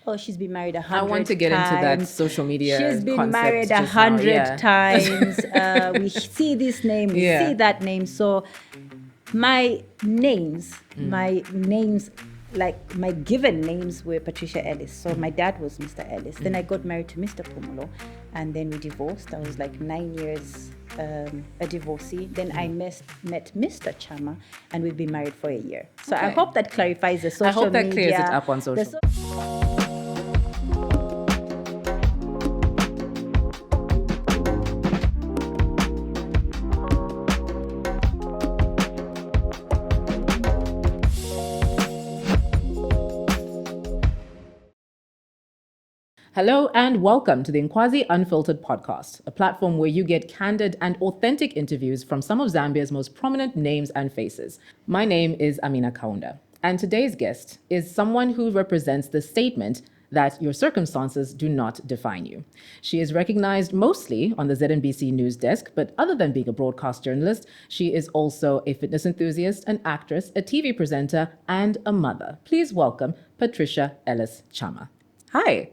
Oh, she's been married 100 I want to get times. into that social media She's been concept married just now, 100 yeah. times. We see this name, we Yeah. see that name. So my names, like my given names were Patricia Ellis. So my dad was Mr. Ellis. Then I got married to Mr. Pumulo, and then we divorced. I was like 9 years a divorcee. Then I met Mr. Chama, and we've been married for a year. So I Okay. hope that clarifies the social media. I hope that clears it up on The social. Hello and welcome to the Nkwazi Unfiltered podcast, a platform where you get candid and authentic interviews from some of Zambia's most prominent names and faces. My name is Amina Kaunda, and today's guest is someone who represents the statement that your circumstances do not define you. She is recognized mostly on the ZNBC news desk, but other than being a broadcast journalist, she is also a fitness enthusiast, an actress, a TV presenter, and a mother. Please welcome Patricia Ellis Chama. Hi.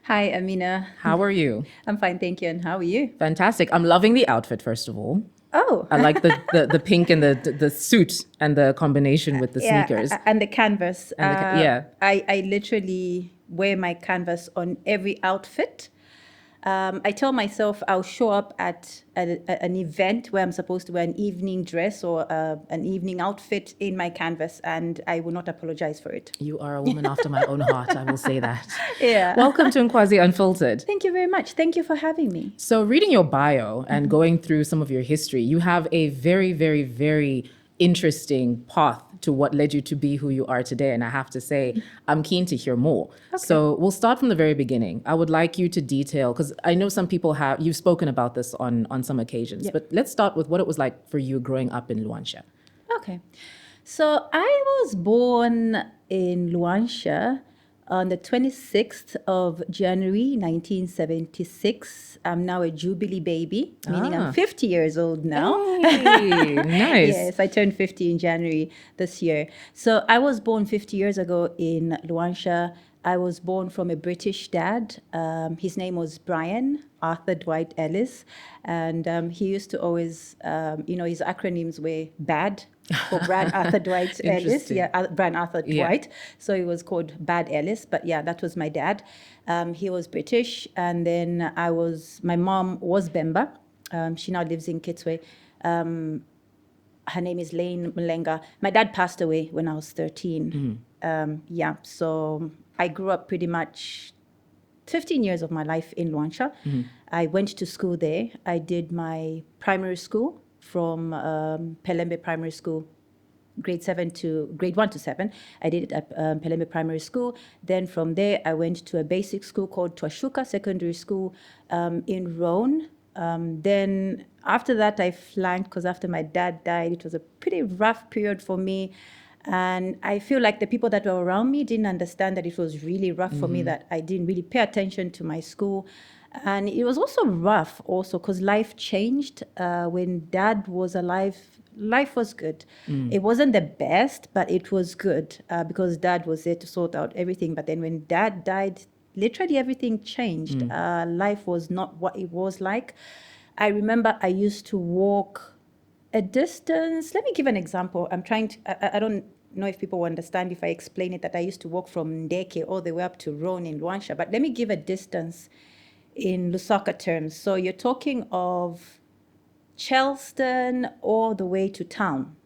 Hi, Amina. How are you? I'm fine, thank you. And how are you? Fantastic. I'm loving the outfit, first of all. Oh. I like the pink and the suit and the combination with the sneakers. And the canvas. And I literally wear my canvas on every outfit. I tell myself I'll show up at an event where I'm supposed to wear an evening dress or an evening outfit in my canvas, and I will not apologize for it. You are a woman after my own heart, I will say that. Yeah. Welcome to Nkwazi Unfiltered. Thank you very much. Thank you for having me. So reading your bio and going through some of your history, you have a very, very, very interesting path to what led you to be who you are today. And I have to say, I'm keen to hear more. Okay. So we'll start from the very beginning. I would like you to detail, because I know some people you've spoken about this on some occasions, but let's start with what it was like for you growing up in Luanshya. Okay. So I was born in Luanshya on the 26th of January, 1976. I'm now a Jubilee baby, meaning I'm 50 years old now. Hey, nice. Yes, I turned 50 in January this year. So I was born 50 years ago in Luanshya. I was born from a British dad. His name was Brian Arthur Dwight Ellis. And he used to always, his acronyms were BAD for Brian Arthur Dwight Ellis. Yeah, Brian Arthur Dwight. So he was called Bad Ellis. But yeah, that was my dad. He was British. And then my mom was Bemba. She now lives in Kitswe. Her name is Lane Mulenga. My dad passed away when I was 13. So I grew up pretty much 15 years of my life in Luanshya. I went to school there. I did my primary school from Pelembe Primary School, grade 1 to 7. I did it at Pelembe Primary School. Then from there, I went to a basic school called Twashuka Secondary School in Roan. Then after that, I flanked because after my dad died, it was a pretty rough period for me. And I feel like the people that were around me didn't understand that it was really rough for me, that I didn't really pay attention to my school. And it was also rough because life changed. When dad was alive, life was good. It wasn't the best, but it was good because dad was there to sort out everything. But then when dad died, literally everything changed. Life was not what it was like. I remember I used to walk a distance. Let me give an example. I don't know if people will understand if I explain it, that I used to walk from Ndeke all the way up to Roan in Luanshya. But let me give a distance in Lusaka terms. So you're talking of Charleston all the way to town.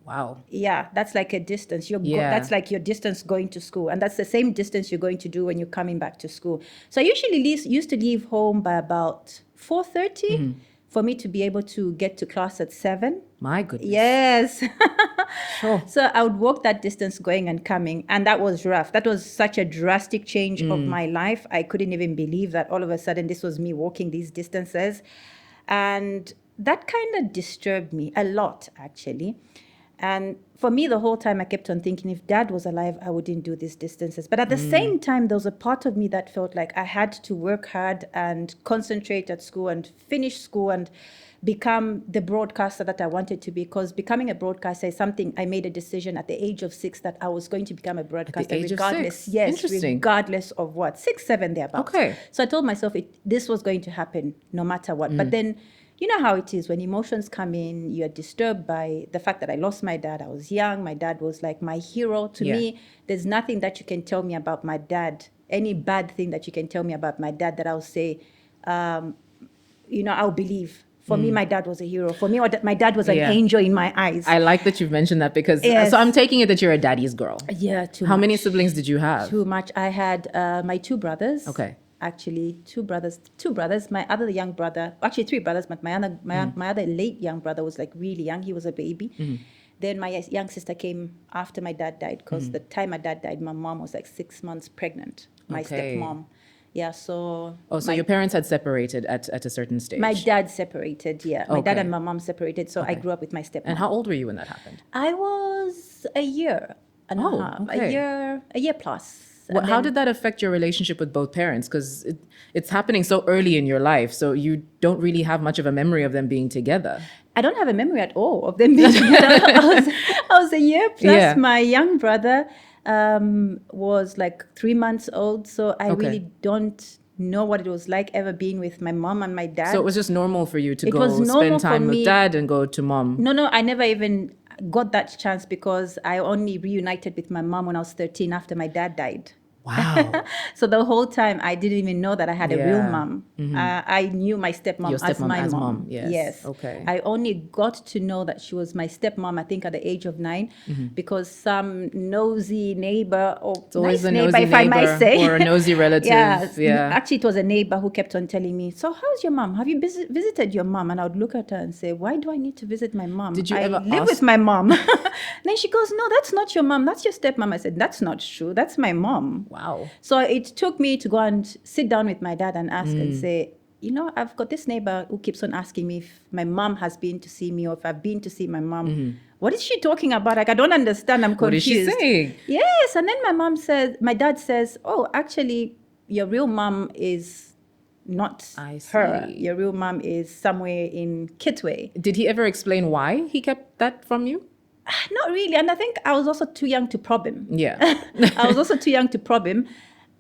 Wow. Yeah, that's like a distance. That's like your distance going to school. And that's the same distance you're going to do when you're coming back to school. So I usually used to leave home by about 4:30 for me to be able to get to class at 7. My goodness. Yes. Sure. So I would walk that distance going and coming. And that was rough. That was such a drastic change of my life. I couldn't even believe that all of a sudden this was me walking these distances. And that kind of disturbed me a lot, actually. And for me, the whole time I kept on thinking, if dad was alive, I wouldn't do these distances. But at the same time, there was a part of me that felt like I had to work hard and concentrate at school and finish school and become the broadcaster that I wanted to be. Because becoming a broadcaster is something I made a decision at the age of 6 that I was going to become a broadcaster age of regardless. 6? Yes, Interesting. regardless of what. 6, 7, thereabouts. Okay. So I told myself this was going to happen no matter what. But then, you know how it is when emotions come in, you're disturbed by the fact that I lost my dad. I was young. My dad was like my hero. To me, there's nothing that you can tell me about my dad, any bad thing that you can tell me about my dad that I'll say, I'll believe. For me, my dad was a hero. For me, my dad was an angel in my eyes. I like that you've mentioned that because, Yes. so I'm taking it that you're a daddy's girl. Yeah, too How much. many siblings did you have? Too much. I had my 2 brothers. Okay. Actually, 2 brothers. My other young brother, actually 3 brothers, but my other late young brother was like really young. He was a baby. Then my young sister came after my dad died, because the time my dad died, my mom was like 6 months pregnant. My stepmom. Yeah, so... Oh, so your parents had separated at a certain stage? My dad separated, yeah. My dad Okay. and my mom separated, so I grew up with my stepmom. And how old were you when that happened? I was a year and a half. Okay. A year plus. Well, how did that affect your relationship with both parents? Because it's happening so early in your life, so you don't really have much of a memory of them being together. I don't have a memory at all of them being together. I was a year plus. Yeah. My young brother was like 3 months old, so I really don't know what it was like ever being with my mom and my dad. So it was just normal for you to It was go normal spend time for with me. dad and go to mom? No, I never even got that chance, because I only reunited with my mom when I was 13 after my dad died. Wow. So the whole time I didn't even know that I had a real Yeah. mom. I knew my stepmom, Your as stepmom my as mom. mom, yes. Okay. I only got to know that she was my stepmom, I think, at the age of 9, because some nosy neighbor, or It's always nice a neighbor, nosy if I might neighbor say, or a nosy relative. yeah. Actually, it was a neighbor who kept on telling me, "So how's your mom? Have you visited your mom?" And I would look at her and say, "Why do I need to visit my mom? Did you I ever live ask- with my mom." Then she goes, "No, that's not your mom. That's your stepmom." I said, "That's not true. That's my mom." Wow. So it took me to go and sit down with my dad and ask and say, I've got this neighbor who keeps on asking me if my mom has been to see me or if I've been to see my mom. What is she talking about? Like, I don't understand. I'm confused. What is she saying? Yes. And then my dad says, "Oh, actually, your real mom is not I her. see. Your real mom is somewhere in Kitwe." Did he ever explain why he kept that from you? Not really. And I think I was also too young to probe him. Yeah. I was also too young to probe him.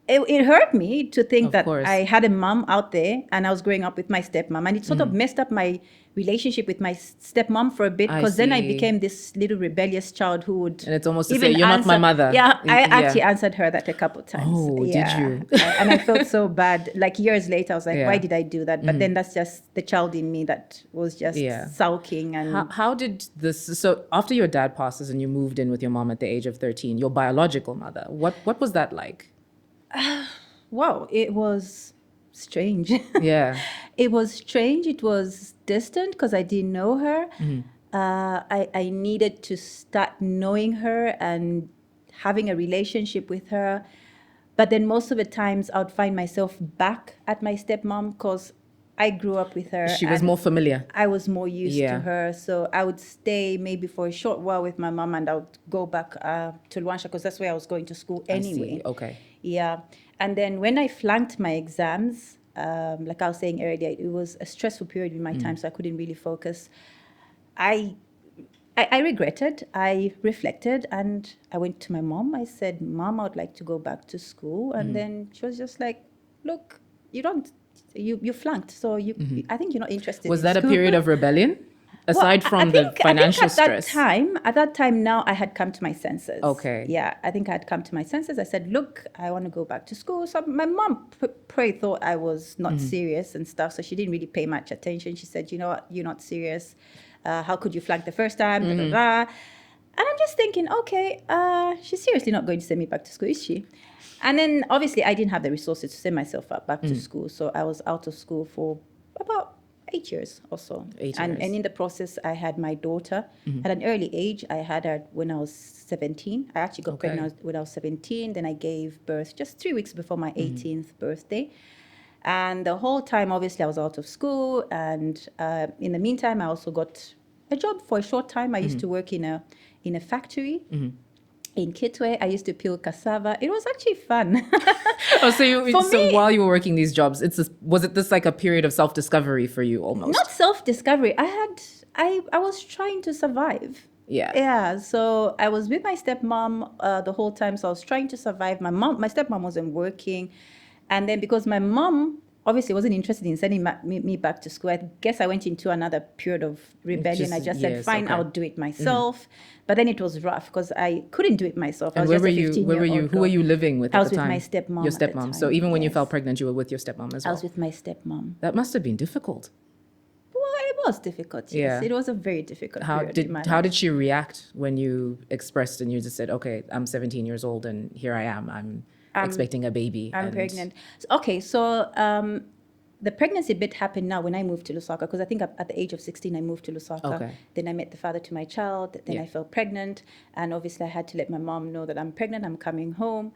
It hurt me to think Of that course. I had a mom out there and I was growing up with my stepmom. And it sort of messed up my relationship with my stepmom for a bit, I because then I see. became this little rebellious child who would... And it's almost to even say, "You're not my answer- mother." Yeah, I Yeah. actually answered her that a couple of times. Oh, did Yeah. you? And I felt so bad. Like years later, I was like, Yeah. why did I do that? But then that's just the child in me that was just Yeah. sulking. And How did this? So after your dad passes and you moved in with your mom at the age of 13, your biological mother, what was that like? wow, it was strange. Yeah. It was strange. It was distant because I didn't know her. I needed to start knowing her and having a relationship with her. But then most of the times I would find myself back at my stepmom because I grew up with her. She was and more familiar. I was more used Yeah. to her. So I would stay maybe for a short while with my mom and I would go back to Luansha because that's where I was going to school anyway. I see. Okay. Yeah. And then when I flunked my exams, like I was saying earlier, it was a stressful period in my time, so I couldn't really focus. I regretted, I reflected, and I went to my mom. I said, "Mom, I would like to go back to school." And then she was just like, "Look, you flunked, so I think you're not interested Was in that a school." period of rebellion? Aside from the financial stress? At that time now, I had come to my senses. Okay. Yeah, I think I had come to my senses. I said, "Look, I want to go back to school." So my mom probably thought I was not serious and stuff, so she didn't really pay much attention. She said, "You know what, you're not serious. How could you flunk the first time?" Blah, blah, blah. And I'm just thinking, okay, she's seriously not going to send me back to school, is she? And then obviously I didn't have the resources to send myself back to school. So I was out of school for about 8 years or so. 8 And years. in the process, I had my daughter at an early age. I had her when I was 17. I actually got pregnant when I was 17. Then I gave birth just 3 weeks before my 18th birthday. And the whole time, obviously, I was out of school. And in the meantime, I also got a job for a short time. I used to work in in a factory. In Kitwe, I used to peel cassava. It was actually fun. Oh, so For me, while you were working these jobs, was it this like a period of self-discovery for you almost? not self-discovery. I was trying to survive. Yeah. Yeah. So I was with my stepmom the whole time. So I was trying to survive. My stepmom wasn't working, and then because my mom obviously wasn't interested in sending me back to school, I guess I went into another period of rebellion. I just said, "Fine, okay. I'll do it myself." But then it was rough because I couldn't do it myself. And I was where just were a you? 15-year-old Who were you living with I at was the with time? my stepmom. Your at the stepmom. time, So even when you yes. fell pregnant, you were with your stepmom as well. I was with my stepmom. That must have been difficult. Well, it was difficult. Yes, Yeah. it was a very difficult period in my How life. did she react when you expressed and you just said, "Okay, I'm 17 years old and here I am. I'm expecting a baby. I'm pregnant." So the pregnancy bit happened now when I moved to Lusaka, because I think at the age of 16 I moved to Lusaka. Okay. Then I met the father to my child. Then I fell pregnant, and obviously I had to let my mom know that I'm pregnant. I'm coming home,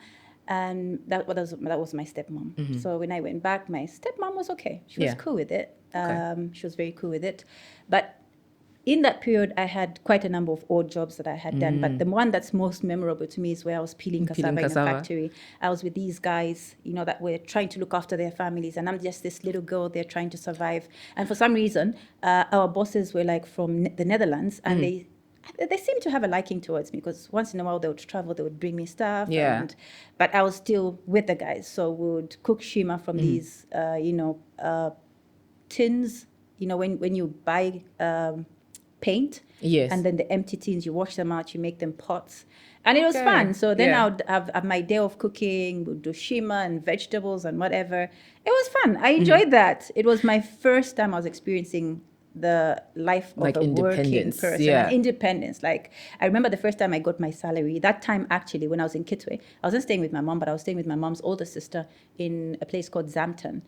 and that was my stepmom. So when I went back, my stepmom was okay. She was cool with it. She was very cool with it, but in that period, I had quite a number of odd jobs that I had done, but the one that's most memorable to me is where I was peeling cassava in a factory. I was with these guys, that were trying to look after their families, and I'm just this little girl there trying to survive. And for some reason, our bosses were like from the Netherlands, and they seemed to have a liking towards me, because once in a while they would travel, they would bring me stuff. Yeah. But I was still with the guys, so we would cook shima from these, tins. When you buy paint, Yes. and then the empty tins, you wash them out, you make them pots, and it was fun. So then I would have my day of cooking, would do shima and vegetables and whatever. It was fun. I enjoyed that. It was my first time I was experiencing the life of Like a working independence, person. And independence. Like, I remember the first time I got my salary. That time, actually, when I was in Kitwe, I wasn't staying with my mom, but I was staying with my mom's older sister in a place called Zampton.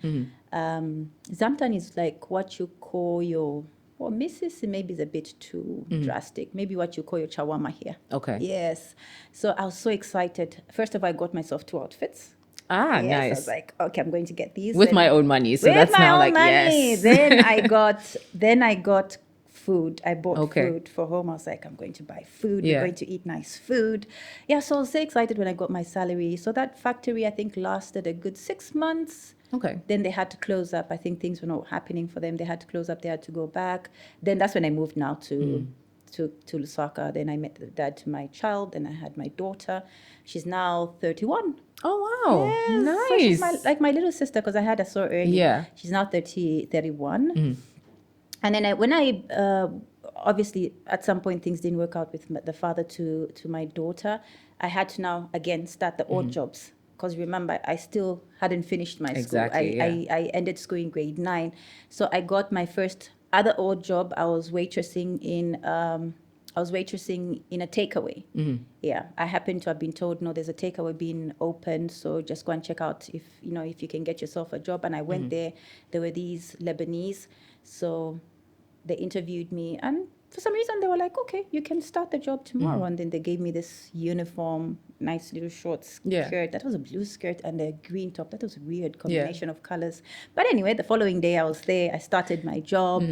Zampton is like what you call your... Well, Mrs. maybe is a bit too drastic. Maybe what you call your chawama here. Okay. Yes. So I was so excited. First of all, I got myself 2 outfits. Yes, Nice. I was like, okay, I'm going to get these. With my own money. So that's now like, money. yes. Then I got food. I bought food for home. I was like, I'm going to buy food. We're going to eat nice food. Yeah, so I was so excited when I got my salary. So that factory, I think, lasted a good 6 months. Okay. Then they had to close up. I think things were not happening for them. They had to close up. They had to go back. Then that's when I moved now to Lusaka. Then I met the dad to my child. Then I had my daughter. She's now 31. Oh, wow. Yes. Nice. So she's like my little sister, because I had her so early. Yeah. She's now 31. And then when I obviously at some point things didn't work out with the father to my daughter, I had to now again start the odd jobs. Because remember, I still hadn't finished my school. I ended school in grade 9. So I got my first other odd job. I was waitressing in a takeaway. Yeah, I happened to have been told, no, there's a takeaway being opened, so just go and check out if you can get yourself a job. And I went there. There were these Lebanese, so they interviewed me, and for some reason they were like, okay, you can start the job tomorrow. And then they gave me this uniform, nice little short skirt. That was a blue skirt and a green top. That was a weird combination of colors. But anyway, the following day I was there. I started my job.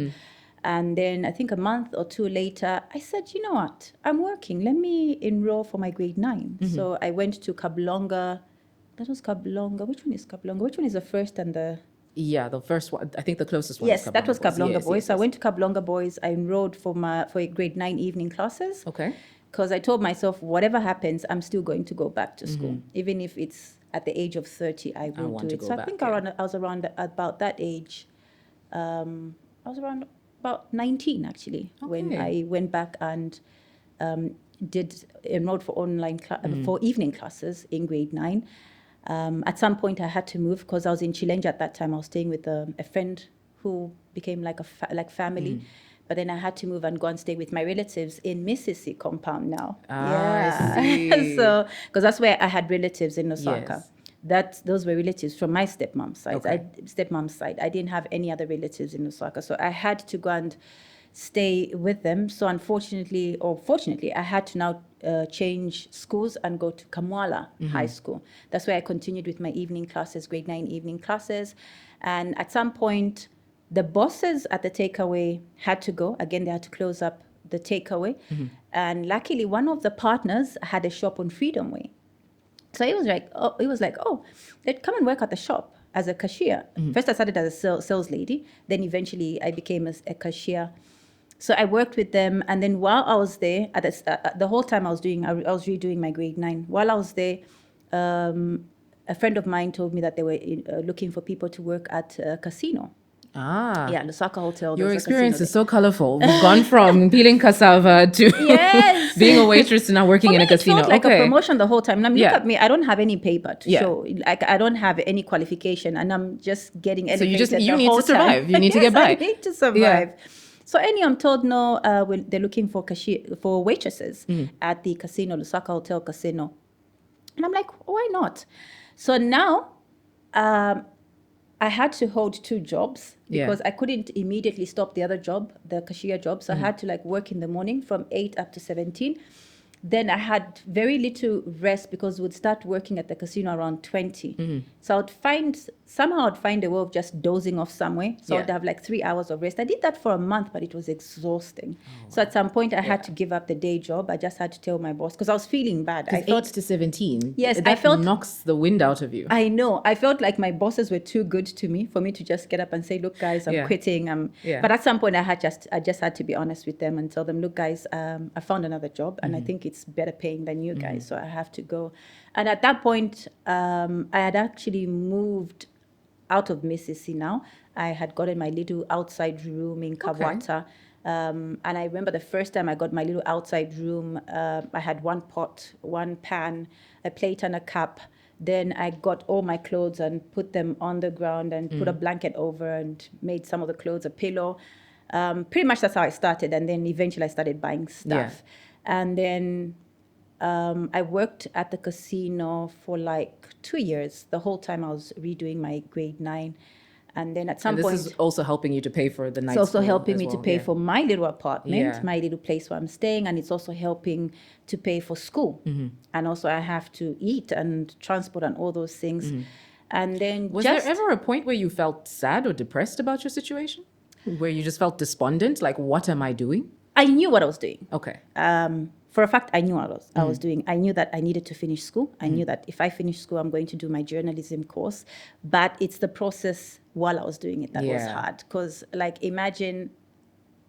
And then I think a month or 2 later, I said, you know what? I'm working. Let me enroll for my grade 9. So I went to Kablonga. That was Kablonga. Which one is Kablonga? Which one is the first and the... Yeah, the first one. I think the closest one. Yes, is that was Kablonga Boys. Yes. So I went to Kablonga Boys. I enrolled for grade 9 evening classes. Okay. Because I told myself, whatever happens, I'm still going to go back to school. Even if it's at the age of 30, I will do it. So I think I was around about that age. I was around about 19, actually, when I went back and enrolled for for evening classes in grade 9. At some point, I had to move because I was in Chilenja at that time. I was staying with a friend who became like family. But then I had to move and go and stay with my relatives in Mississippi compound now. I see. So, because that's where I had relatives in Lusaka. Those were relatives from my stepmom's side. I didn't have any other relatives in Lusaka. So I had to go and stay with them. So unfortunately, or fortunately, I had to now change schools and go to Kamwala High School. That's where I continued with my evening classes, grade 9 evening classes. And at some point, the bosses at the takeaway had to go. Again, they had to close up the takeaway. And luckily, one of the partners had a shop on Freedom Way. So he was like, let's come and work at the shop as a cashier. First, I started as a sales lady. Then eventually, I became a cashier. So I worked with them. And then while I was there, the whole time I was redoing my grade 9. While I was there, a friend of mine told me that they were looking for people to work at a casino. Yeah, Lusaka Hotel. Your experience is so colorful. We've gone from peeling cassava to being a waitress to now working in a casino. It felt like a promotion the whole time. And look at me, I don't have any paper to Yeah. show. Like I don't have any qualification, and I'm just getting educated. So you the need whole to survive. time. You need to get by. I need to survive. Yeah. So anyway, I'm told no. They're looking for waitresses at the casino, Lusaka Hotel Casino, and I'm like, why not? So now, I had to hold 2 jobs because I couldn't immediately stop the other job, the cashier job. So I had to like work in the morning from 8 up to 17. Then I had very little rest because we'd start working at the casino around 20. So I'd find a way of just dozing off somewhere. So I'd have like 3 hours of rest. I did that for a month, but it was exhausting. So at some point I had to give up the day job. I just had to tell my boss because I was feeling bad. I thought 8 to 17. Yes, that knocks the wind out of you. I know. I felt like my bosses were too good to me for me to just get up and say, look, guys, I'm quitting. But at some point I just had to be honest with them and tell them, look, guys, I found another job and I think it's better paying than you guys, so I have to go. And at that point, I had actually moved out of Mississippi now. I had gotten my little outside room in Kabwata. And I remember the first time I got my little outside room, I had 1 pot, 1 pan, a plate and a cup. Then I got all my clothes and put them on the ground and put a blanket over and made some of the clothes a pillow. Pretty much that's how I started. And then eventually I started buying stuff. And then I worked at the casino for like 2 years. The whole time I was redoing my grade 9. And then at some point... this is also helping you to pay for the night school. It's also helping me to pay for my little apartment, my little place where I'm staying. And it's also helping to pay for school. And also I have to eat and transport and all those things. And then Was there ever a point where you felt sad or depressed about your situation? Where you just felt despondent? Like, what am I doing? I knew what I was doing. Okay. For a fact, I knew what I was doing. I knew that I needed to finish school. I knew that if I finish school, I'm going to do my journalism course. But it's the process while I was doing it that was hard. Because, like, imagine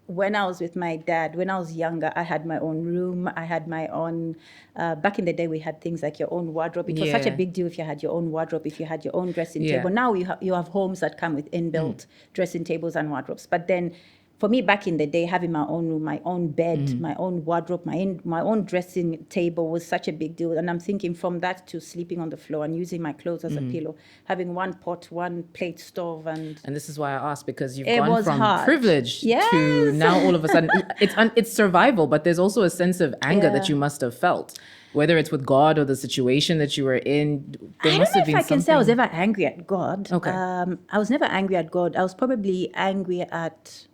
when I was with my dad, when I was younger, I had my own room. I had my own... back in the day, we had things like your own wardrobe. It was such a big deal if you had your own wardrobe, if you had your own dressing table. Now you have homes that come with inbuilt dressing tables and wardrobes. But then... For me, back in the day, having my own room, my own bed, my own wardrobe, my own dressing table was such a big deal. And I'm thinking from that to sleeping on the floor and using my clothes as a pillow, having 1 pot, 1 plate stove. And this is why I asked, because you've gone from hard. Privilege to now all of a sudden, it's survival, but there's also a sense of anger that you must have felt. Whether it's with God or the situation that you were in, there must have been something. I can say I was ever angry at God. Okay. I was never angry at God. I was probably angry at...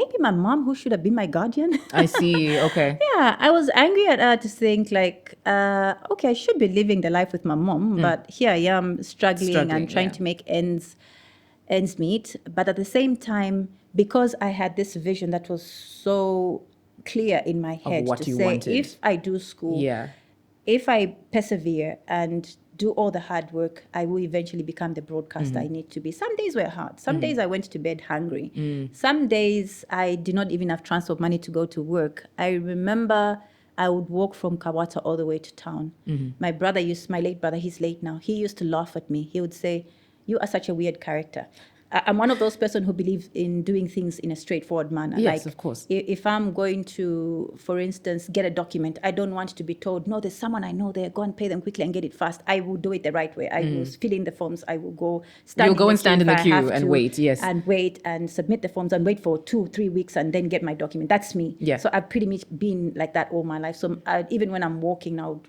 maybe my mom, who should have been my guardian. I see. Okay. Yeah, I was angry at her to think like, okay, I should be living the life with my mom, but here I am struggling and trying to make ends meet. But at the same time, because I had this vision that was so clear in my head what to you say, wanted. if I do school, if I persevere and do all the hard work, I will eventually become the broadcaster I need to be. Some days were hard. Some days I went to bed hungry. Some days I did not even have transport money to go to work. I remember I would walk from Kawata all the way to town. My late brother, he's late now. He used to laugh at me. He would say, "You are such a weird character." I'm one of those person who believes in doing things in a straightforward manner. Yes, like, of course. If I'm going to, for instance, get a document, I don't want to be told, no, there's someone I know there, go and pay them quickly and get it fast. I will do it the right way. I will fill in the forms. I will go stand You'll go and stand in the queue and wait, And wait and submit the forms and wait for 2-3 weeks and then get my document. That's me. Yeah. So I've pretty much been like that all my life. So even when I'm walking now,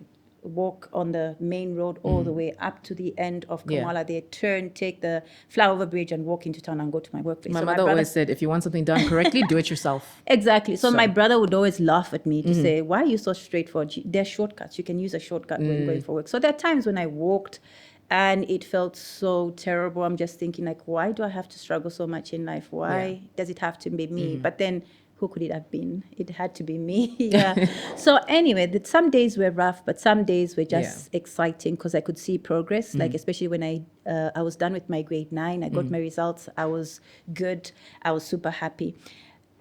walk on the main road all the way up to the end of Kamala there, turn, take the flyover bridge and walk into town and go to my workplace. My mother always said, if you want something done correctly, do it yourself. Exactly. So my brother would always laugh at me to say, why are you so straightforward? There are shortcuts. You can use a shortcut when going for work. So there are times when I walked and it felt so terrible. I'm just thinking like, why do I have to struggle so much in life? Why does it have to be me? But then who could it have been? It had to be me. Yeah. So anyway, some days were rough, but some days were just exciting because I could see progress. Like especially when I was done with my grade 9, I got my results. I was good. I was super happy.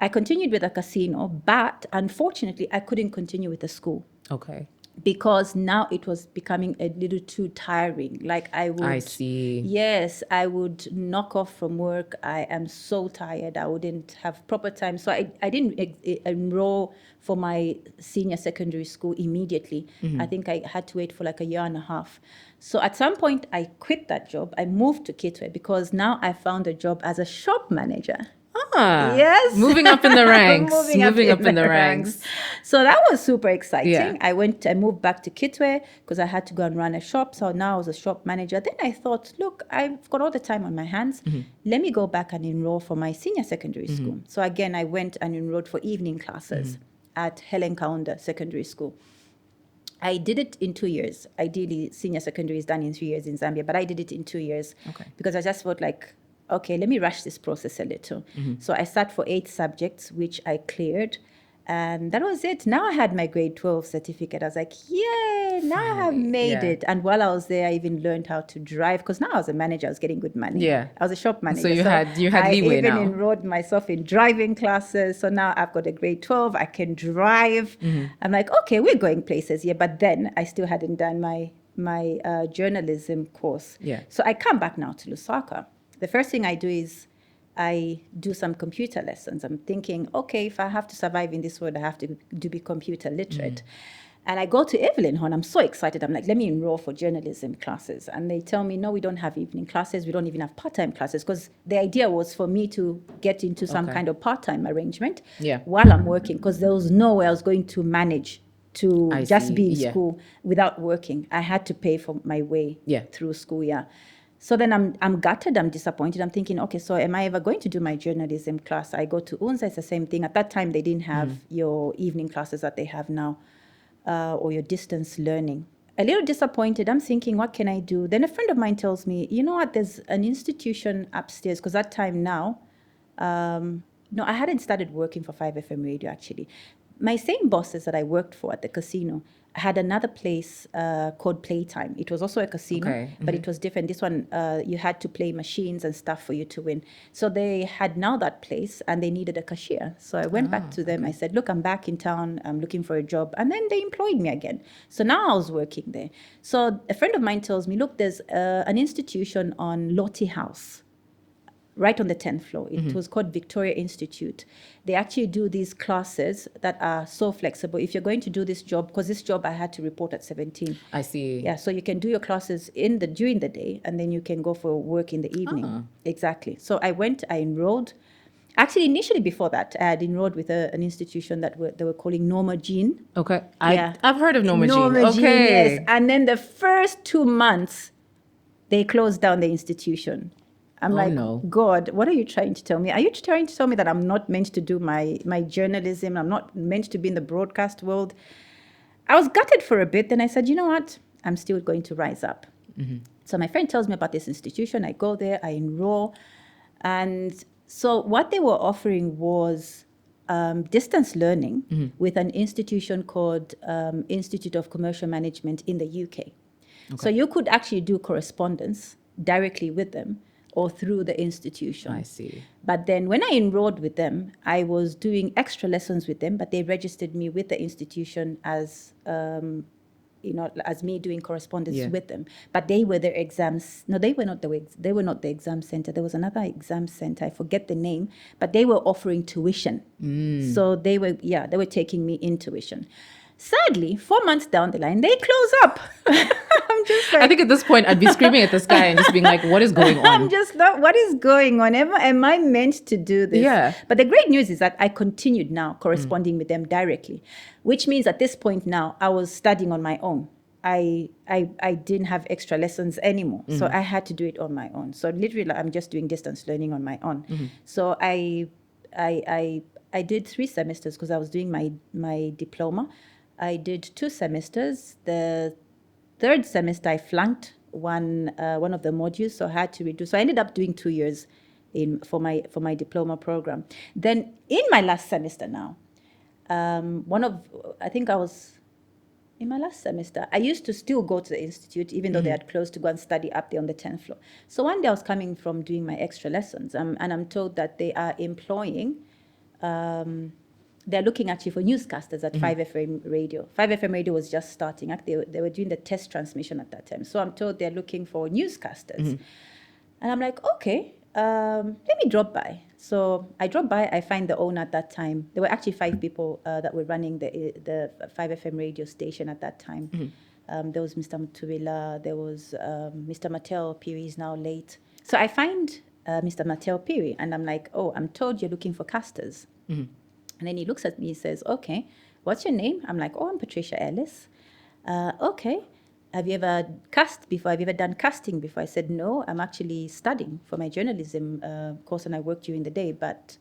I continued with the casino, but unfortunately, I couldn't continue with the school. Okay. Because now it was becoming a little too tiring. Like I see. Yes, I would knock off from work. I am so tired. I wouldn't have proper time. So I didn't enroll for my senior secondary school immediately. I think I had to wait for like a year and a half. So at some point I quit that job. I moved to Kitwe because now I found a job as a shop manager. Yes. Moving up in the ranks. Moving up in the ranks. So that was super exciting. Yeah. I moved back to Kitwe because I had to go and run a shop. So now I was a shop manager. Then I thought, look, I've got all the time on my hands. Let me go back and enroll for my senior secondary school. So again, I went and enrolled for evening classes at Kaunda Secondary School. I did it in 2 years. Ideally, senior secondary is done in 3 years in Zambia, but I did it in 2 years because I just felt like, okay, let me rush this process a little. So I sat for 8 subjects, which I cleared. And that was it. Now I had my grade 12 certificate. I was like, yay, now I have made it. And while I was there, I even learned how to drive because now I was a manager. I was getting good money. Yeah. I was a shop manager. So you had leeway now. I even enrolled myself in driving classes. So now I've got a grade 12. I can drive. I'm like, okay, we're going places here. But then I still hadn't done my journalism course. Yeah. So I come back now to Lusaka. The first thing I do is I do some computer lessons. I'm thinking, okay, if I have to survive in this world, I have to be computer literate. And I go to Evelyn Horn. I'm so excited. I'm like, let me enroll for journalism classes. And they tell me, no, we don't have evening classes. We don't even have part-time classes because the idea was for me to get into some kind of part-time arrangement while I'm working because there was no way I was going to manage to be in school without working. I had to pay for my way through school, So then I'm gutted, I'm disappointed. I'm thinking, okay, so am I ever going to do my journalism class? I go to UNZA, it's the same thing. At that time, they didn't have your evening classes that they have now or your distance learning. A little disappointed. I'm thinking, what can I do? Then a friend of mine tells me, you know what, there's an institution upstairs. Because that time now, no, I hadn't started working for 5FM radio, actually. My same bosses that I worked for at the casino had another place called Playtime. It was also a casino, but it was different. This one, you had to play machines and stuff for you to win. So they had now that place and they needed a cashier. So I went back to them. I said, look, I'm back in town. I'm looking for a job. And then they employed me again. So now I was working there. So a friend of mine tells me, look, there's an institution on Lottie House, right on the 10th floor. It was called Victoria Institute. They actually do these classes that are so flexible. If you're going to do this job, because this job I had to report at 17. I see. Yeah, so you can do your classes during the day and then you can go for work in the evening. Exactly. So I enrolled. Actually, initially before that, I had enrolled with an institution that they were calling Norma Jean. Okay. I've heard of Norma Jean. Norma Jean, yes. And then the first 2 months, they closed down the institution. I'm God, what are you trying to tell me? Are you trying to tell me that I'm not meant to do my journalism? I'm not meant to be in the broadcast world? I was gutted for a bit. Then I said, you know what? I'm still going to rise up. So my friend tells me about this institution. I go there, I enroll. And so what they were offering was distance learning with an institution called Institute of Commercial Management in the UK. So you could actually do correspondence directly with them or through the institution. I see. But then when I enrolled with them, I was doing extra lessons with them, but they registered me with the institution as, as me doing correspondence with them. But they were their exams. No, they were not the exam center. There was another exam center. I forget the name, but they were offering tuition. So they were taking me in tuition. Sadly, 4 months down the line, they close up. I'm just like, I think at this point, I'd be screaming at the sky and just being like, what is going on? I'm just like, what is going on? Am I meant to do this? Yeah. But the great news is that I continued now corresponding with them directly, which means at this point now, I was studying on my own. I didn't have extra lessons anymore. So I had to do it on my own. So literally, I'm just doing distance learning on my own. So I did 3 semesters because I was doing my diploma. I did 2 semesters. The 3rd semester, I flunked one of the modules, so I had to redo. So I ended up doing 2 years for my diploma program. Then in my last semester now, I think I was in my last semester, I used to still go to the institute, even though they had closed, to go and study up there on the 10th floor. So one day I was coming from doing my extra lessons, and I'm told that they are employing, they're looking actually for newscasters at 5FM radio. 5FM radio was just starting. They were doing the test transmission at that time. So I'm told they're looking for newscasters. And I'm like, okay, let me drop by. So I dropped by, I find the owner at that time. There were actually 5 people that were running the 5FM radio station at that time. There was Mr. Mutubila, there was Mr. Mateo Piri, is now late. So I find Mr. Mateo Piri, and I'm like, oh, I'm told you're looking for casters. And then he looks at me, he says, okay, what's your name? I'm like, oh, I'm Patricia Ellis. Okay. Have you ever cast before? Have you ever done casting before? I said, no, I'm actually studying for my journalism course, and I work during the day, but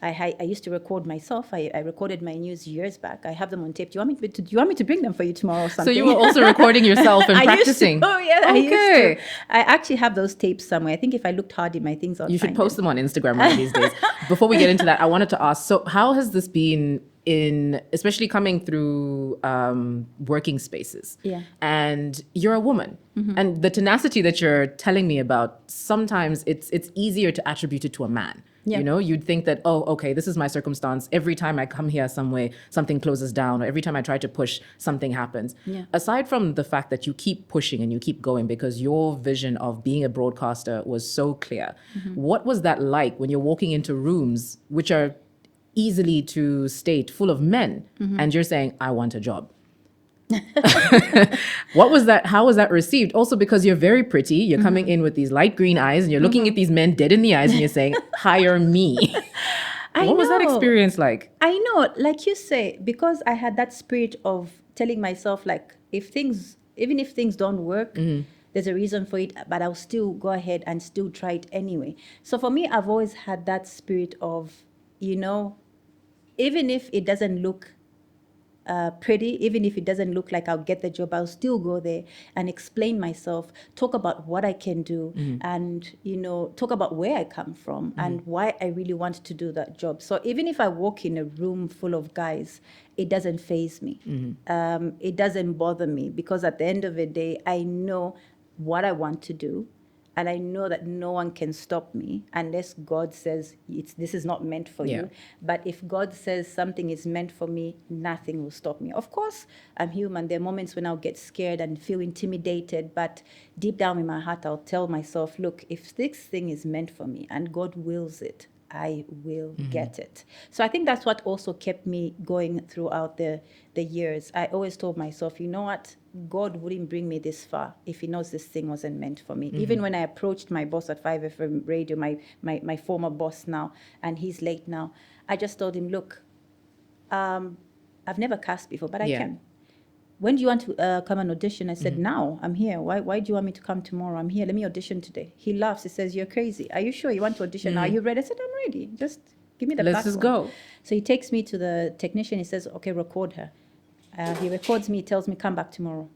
I used to record myself. I recorded my news years back. I have them on tape. Do you want me to bring them for you tomorrow or something? So you were also recording yourself and practicing? Oh, yeah, I used to. I actually have those tapes somewhere. I think if I looked hard in my things, I'll You should post them on Instagram one of these days. Before we get into that, I wanted to ask, so how has this been especially coming through working spaces? Yeah. And you're a woman. And the tenacity that you're telling me about, sometimes it's easier to attribute it to a man. Yeah. You know, you'd think that, oh, okay, this is my circumstance. Every time I come here some way, something closes down, or every time I try to push, something happens. Yeah. Aside from the fact that you keep pushing and you keep going because your vision of being a broadcaster was so clear, what was that like when you're walking into rooms which are easily to state full of men, and you're saying, I want a job? What was that? How was that received? Also, because you're very pretty, you're coming in with these light green eyes, and you're looking at these men dead in the eyes, and you're saying, hire me. What was that experience like? I know, like you say, because I had that spirit of telling myself, like, even if things don't work, there's a reason for it, but I'll still go ahead and still try it anyway. So for me, I've always had that spirit of, you know, even if it doesn't look pretty, even if it doesn't look like I'll get the job, I'll still go there and explain myself, talk about what I can do, and, you know, talk about where I come from and why I really want to do that job. So even if I walk in a room full of guys, it doesn't faze me. It doesn't bother me, because at the end of the day, I know what I want to do. And I know that no one can stop me unless God says this is not meant for you. But if God says something is meant for me, nothing will stop me. Of course, I'm human. There are moments when I'll get scared and feel intimidated. But deep down in my heart, I'll tell myself, look, if this thing is meant for me and God wills it, I will get it. So I think that's what also kept me going throughout the years. I always told myself, you know what? God wouldn't bring me this far if he knows this thing wasn't meant for me. Even when I approached my boss at 5FM Radio, my former boss now, and he's late now, I just told him, look, I've never cast before, but I can. When do you want to come and audition? I said, now, I'm here. Why do you want me to come tomorrow? I'm here. Let me audition today. He laughs. He says, you're crazy. Are you sure you want to audition? Are you ready? I said, I'm ready. Just give me the platform. Let's just go. So he takes me to the technician. He says, okay, record her. He records me, tells me, come back tomorrow.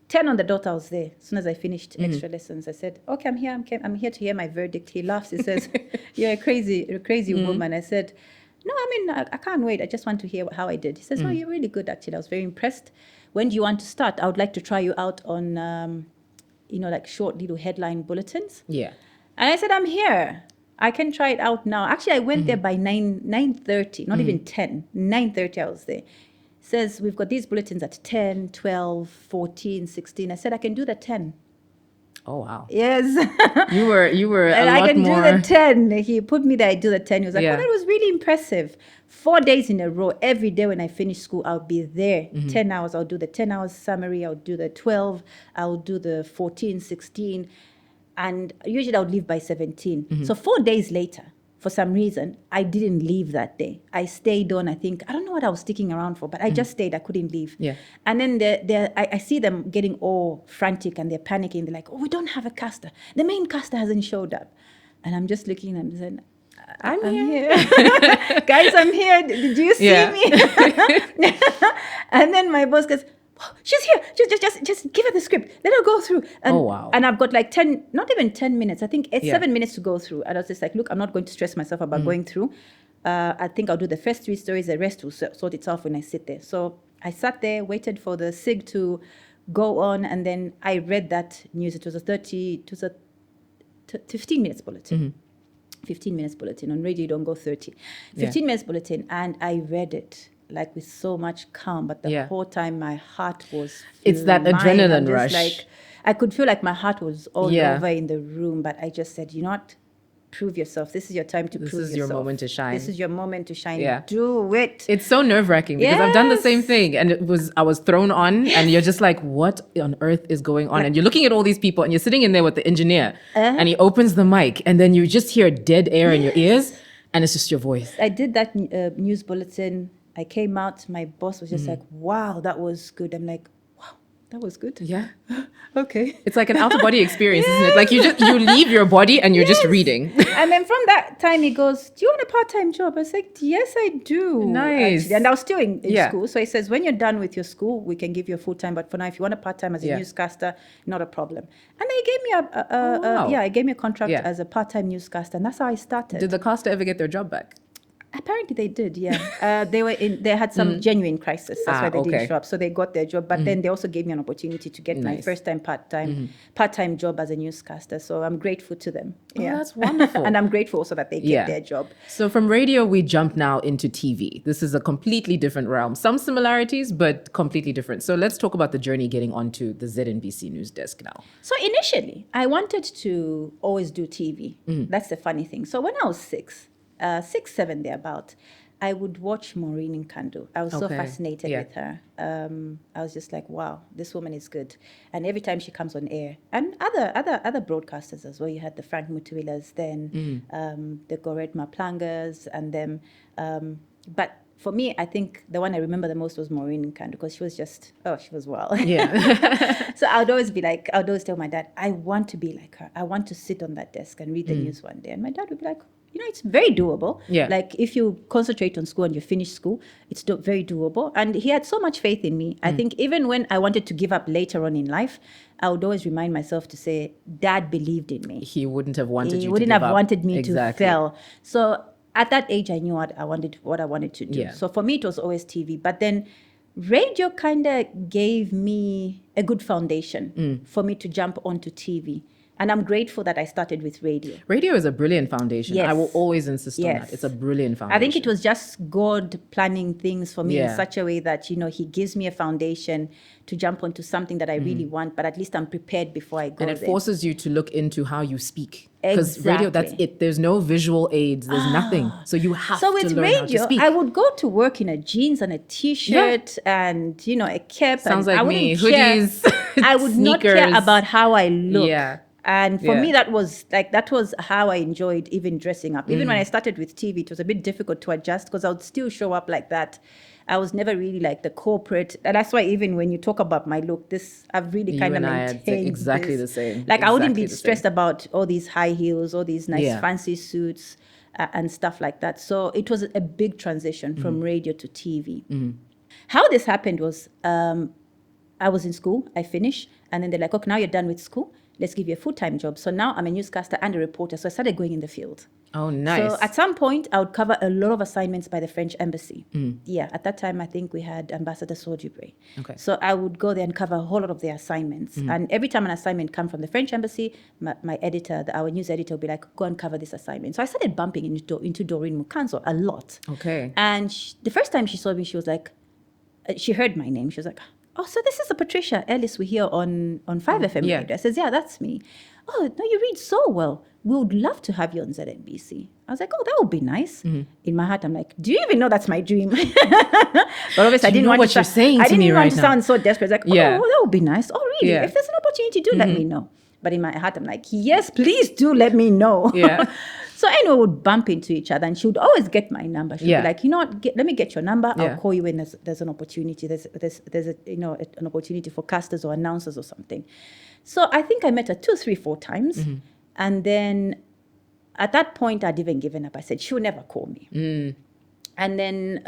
10 on the dot, I was there. As soon as I finished extra lessons, I said, okay, I'm here. I'm here to hear my verdict. He laughs. He says, you're a crazy woman. I said, no, I mean, I can't wait. I just want to hear how I did. He says, oh, you're really good, actually. I was very impressed. When do you want to start? I would like to try you out on, like short little headline bulletins. Yeah. And I said, I'm here. I can try it out now. Actually, I went there by 9:30, not even 10. 9:30 I was there. Says, we've got these bulletins at 10, 12, 14, 16. I said, I can do the 10. Oh, wow. Yes. You were and a lot I can more... do the 10. He put me there, I do the 10. He was like, oh, that was really impressive. 4 days in a row, every day when I finish school, I'll be there. 10 hours, I'll do the 10 hours summary. I'll do the 12. I'll do the 14, 16. And usually I'll leave by 17. So 4 days later, for some reason, I didn't leave that day. I stayed on, I don't know what I was sticking around for, but I just stayed. I couldn't leave. Yeah. And then I see them getting all frantic and they're panicking. They're like, oh, we don't have a caster. The main caster hasn't showed up. And I'm just looking at them and saying, I'm here. Guys, I'm here. Did you see me? And then my boss goes, oh, she's here. Just give her the script. Let her go through. And, Oh, wow. And I've got like 10, not even 10 minutes. I think it's 7 minutes to go through. And I was just like, look, I'm not going to stress myself about going through. I think I'll do the first 3 stories. The rest will sort itself when I sit there. So I sat there, waited for the SIG to go on. And then I read that news. It was a 15 minutes bulletin. 15 minutes bulletin. On radio, you don't go 30. 15 minutes bulletin. And I read it like with so much calm. But the whole time my heart was It's that flying. adrenaline rush. Like, I could feel like my heart was all over in the room. But I just said, you know what? Prove yourself. This is your time to prove yourself. This is your moment to shine. This is your moment to shine. Yeah. Do it. It's so nerve-wracking because I've done the same thing, and I was thrown on, and you're just like, what on earth is going on? And you're looking at all these people, and you're sitting in there with the engineer, and he opens the mic, and then you just hear dead air in your ears, and it's just your voice. I did that news bulletin. I came out. My boss was just like, wow, that was good. I'm like, wow, that was good. Yeah. Okay. It's like an out-of-body experience, isn't it? Like you leave your body and you're just reading. And then from that time, he goes, do you want a part-time job? I was like, yes, I do. Nice. Actually. And I was still in school. So he says, when you're done with your school, we can give you a full-time. But for now, if you want a part-time as a newscaster, not a problem. And he gave me he gave me a contract as a part-time newscaster. And that's how I started. Did the caster ever get their job back? Apparently they did, yeah. They had some genuine crisis. That's why they didn't show up. So they got their job. But then they also gave me an opportunity to get my first time part-time job as a newscaster. So I'm grateful to them. Yeah. Oh, that's wonderful. And I'm grateful also that they get their job. So from radio, we jump now into TV. This is a completely different realm. Some similarities, but completely different. So let's talk about the journey getting onto the ZNBC news desk now. So initially, I wanted to always do TV. That's the funny thing. So when I was 6, 7 thereabout, I would watch Maureen Nkwazi. I was so fascinated with her. I was just like, wow, this woman is good. And every time she comes on air, and other broadcasters as well, you had the Frank Mutuilas then, the Goret Maplangas, and them. But for me, I think the one I remember the most was Maureen Nkwazi because she was just, she was wild. Yeah. So I'd always tell my dad, I want to be like her. I want to sit on that desk and read the news one day. And my dad would be like, it's very doable. Yeah. Like if you concentrate on school and you finish school, it's very doable. And he had so much faith in me. I think even when I wanted to give up later on in life, I would always remind myself to say, Dad believed in me. He wouldn't have wanted you to give up. He wouldn't have wanted me to fail. So at that age, I knew what I wanted to do. Yeah. So for me, it was always TV. But then radio kind of gave me a good foundation for me to jump onto TV. And I'm grateful that I started with radio. Radio is a brilliant foundation. Yes. I will always insist on that. It's a brilliant foundation. I think it was just God planning things for me in such a way that, He gives me a foundation to jump onto something that I really want, but at least I'm prepared before I go And it there. forces you to look into how you speak. Because radio, that's it. There's no visual aids. There's nothing. So you have to learn how to speak. So with radio, I would go to work in a jeans and a T-shirt and, a cap. Sounds and like me. Hoodies, I would not care about how I look. Yeah. And for me, that was how I enjoyed even dressing up. Even when I started with TV, it was a bit difficult to adjust because I would still show up like that. I was never really like the corporate. And that's why even when you talk about my look, I've really kind of maintained exactly this. The same. Like I wouldn't be stressed about all these high heels, all these nice fancy suits and stuff like that. So it was a big transition from radio to TV. How this happened was I was in school, I finished, and then they're like, okay, now you're done with school. Let's give you a full-time job. So now I'm a newscaster and a reporter. So I started going in the field. Oh, nice. So at some point, I would cover a lot of assignments by the French embassy. Yeah, at that time, I think we had Ambassador Sodubre. Okay. So I would go there and cover a whole lot of their assignments. And every time an assignment come from the French embassy, my editor, our news editor, would be like, go and cover this assignment. So I started bumping into Doreen Mukanzo a lot. Okay. And the first time she saw me, she was like, she heard my name. She was like, oh, so this is the Patricia Ellis we hear on 5FM radio. I says, yeah, that's me. Oh, no, you read so well. We would love to have you on ZNBC. I was like, oh, that would be nice. In my heart, I'm like, do you even know that's my dream? But obviously, I didn't want what you're saying to me right now. I didn't want to sound so desperate. Like, oh, that would be nice. Oh, really? Yeah. If there's an opportunity, do let me know. But in my heart, I'm like, yes, please do let me know. Yeah. So anyway, we would bump into each other, and she would always get my number. She'd be like, you know what, let me get your number. I'll call you when there's an opportunity. There's an opportunity for casters or announcers or something. So I think I met her 2, 3, 4 times. And then at that point, I'd even given up. I said, she'll never call me. And then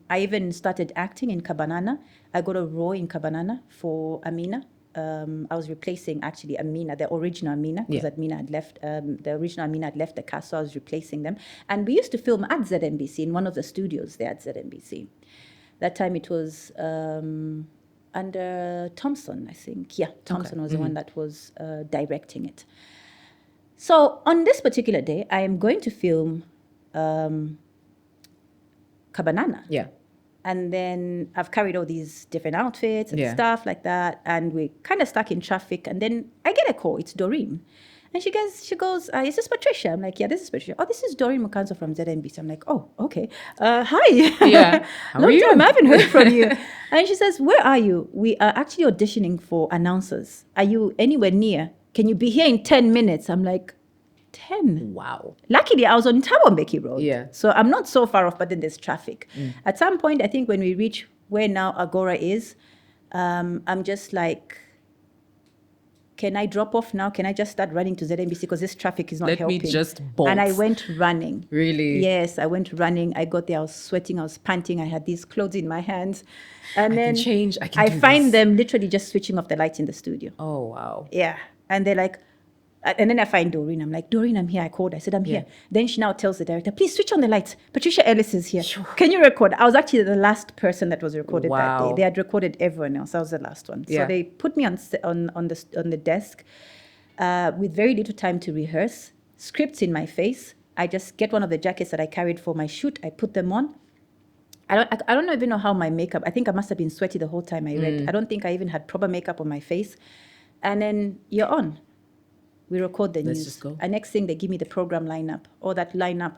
I even started acting in Kabanana. I got a role in Kabanana for Amina. I was replacing actually Amina, the original Amina, because Amina had left. The original Amina had left the cast, so I was replacing them. And we used to film at ZNBC in one of the studios there at ZNBC. That time it was under Thompson, I think. Yeah, Thompson was the one that was directing it. So on this particular day, I am going to film Kabanana. Yeah. And then I've carried all these different outfits and Yeah. stuff like that. And we're kind of stuck in traffic. And then I get a call. It's Doreen. And she goes, is this Patricia? I'm like, yeah, this is Patricia. Oh, this is Doreen Mukanzo from ZNBC. I'm like, oh, okay. Hi. Yeah. How are Long you? time, I haven't heard from you. And she says, where are you? We are actually auditioning for announcers. Are you anywhere near? Can you be here in 10 minutes? I'm like, 10? Wow. Luckily, I was on Tabonbeki Road. Yeah. So I'm not so far off, but then there's traffic. At some point, I think when we reach where now Agora is, I'm just like, can I drop off now? Can I just start running to ZNBC? Because this traffic is not Let helping. me just bolt. And I went running. Really? Yes, I went running. I got there, I was sweating, I was panting. I had these clothes in my hands. And I then can change. I can I do find this. them literally just switching off the lights in the studio. Oh, wow. Yeah. And they're like, and then I find Doreen. I'm like, Doreen, I'm here. I called. I said, I'm here. Then she now tells the director, please switch on the lights. Patricia Ellis is here. Can you record? I was actually the last person that was recorded that day. They had recorded everyone else. I was the last one. Yeah. So they put me on the desk with very little time to rehearse. Scripts in my face. I just get one of the jackets that I carried for my shoot. I put them on. I don't even know how my makeup. I think I must have been sweaty the whole time I read. I don't think I even had proper makeup on my face. And then you're on. We record the news. Just go. And next thing, they give me the program lineup. Or that lineup,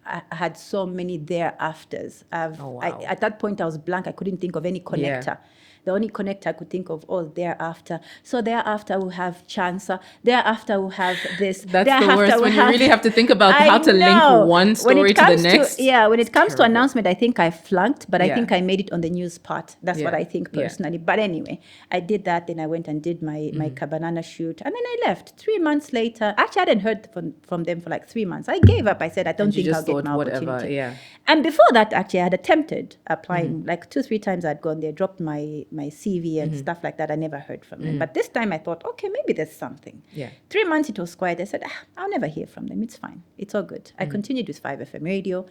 I had so many thereafters. Wow. At that point, I was blank. I couldn't think of any connector. The only connector I could think of, thereafter. So thereafter, we'll have Chansa. Thereafter, we'll have this. That's thereafter, the worst we'll when you really have to think about I how to know. link one When story it to the comes next. when it comes to terrible. announcement, I think I flunked, but I Yeah. think I made it on the news part. That's what Yeah. I think Yeah. personally. But anyway, I did that. Then I went and did my Kabanana shoot. And then I left. 3 months later, actually, I hadn't heard from them for like 3 months. I gave up. I said, I don't And you think I'll just get thought, my whatever, opportunity. yeah. And before that, actually, I had attempted applying like 2-3 times. I'd gone there, dropped my CV and stuff like that. I never heard from them. But this time I thought, okay, maybe there's something. Yeah. 3 months it was quiet. I said, I'll never hear from them. It's fine. It's all good. I continued with 5FM radio.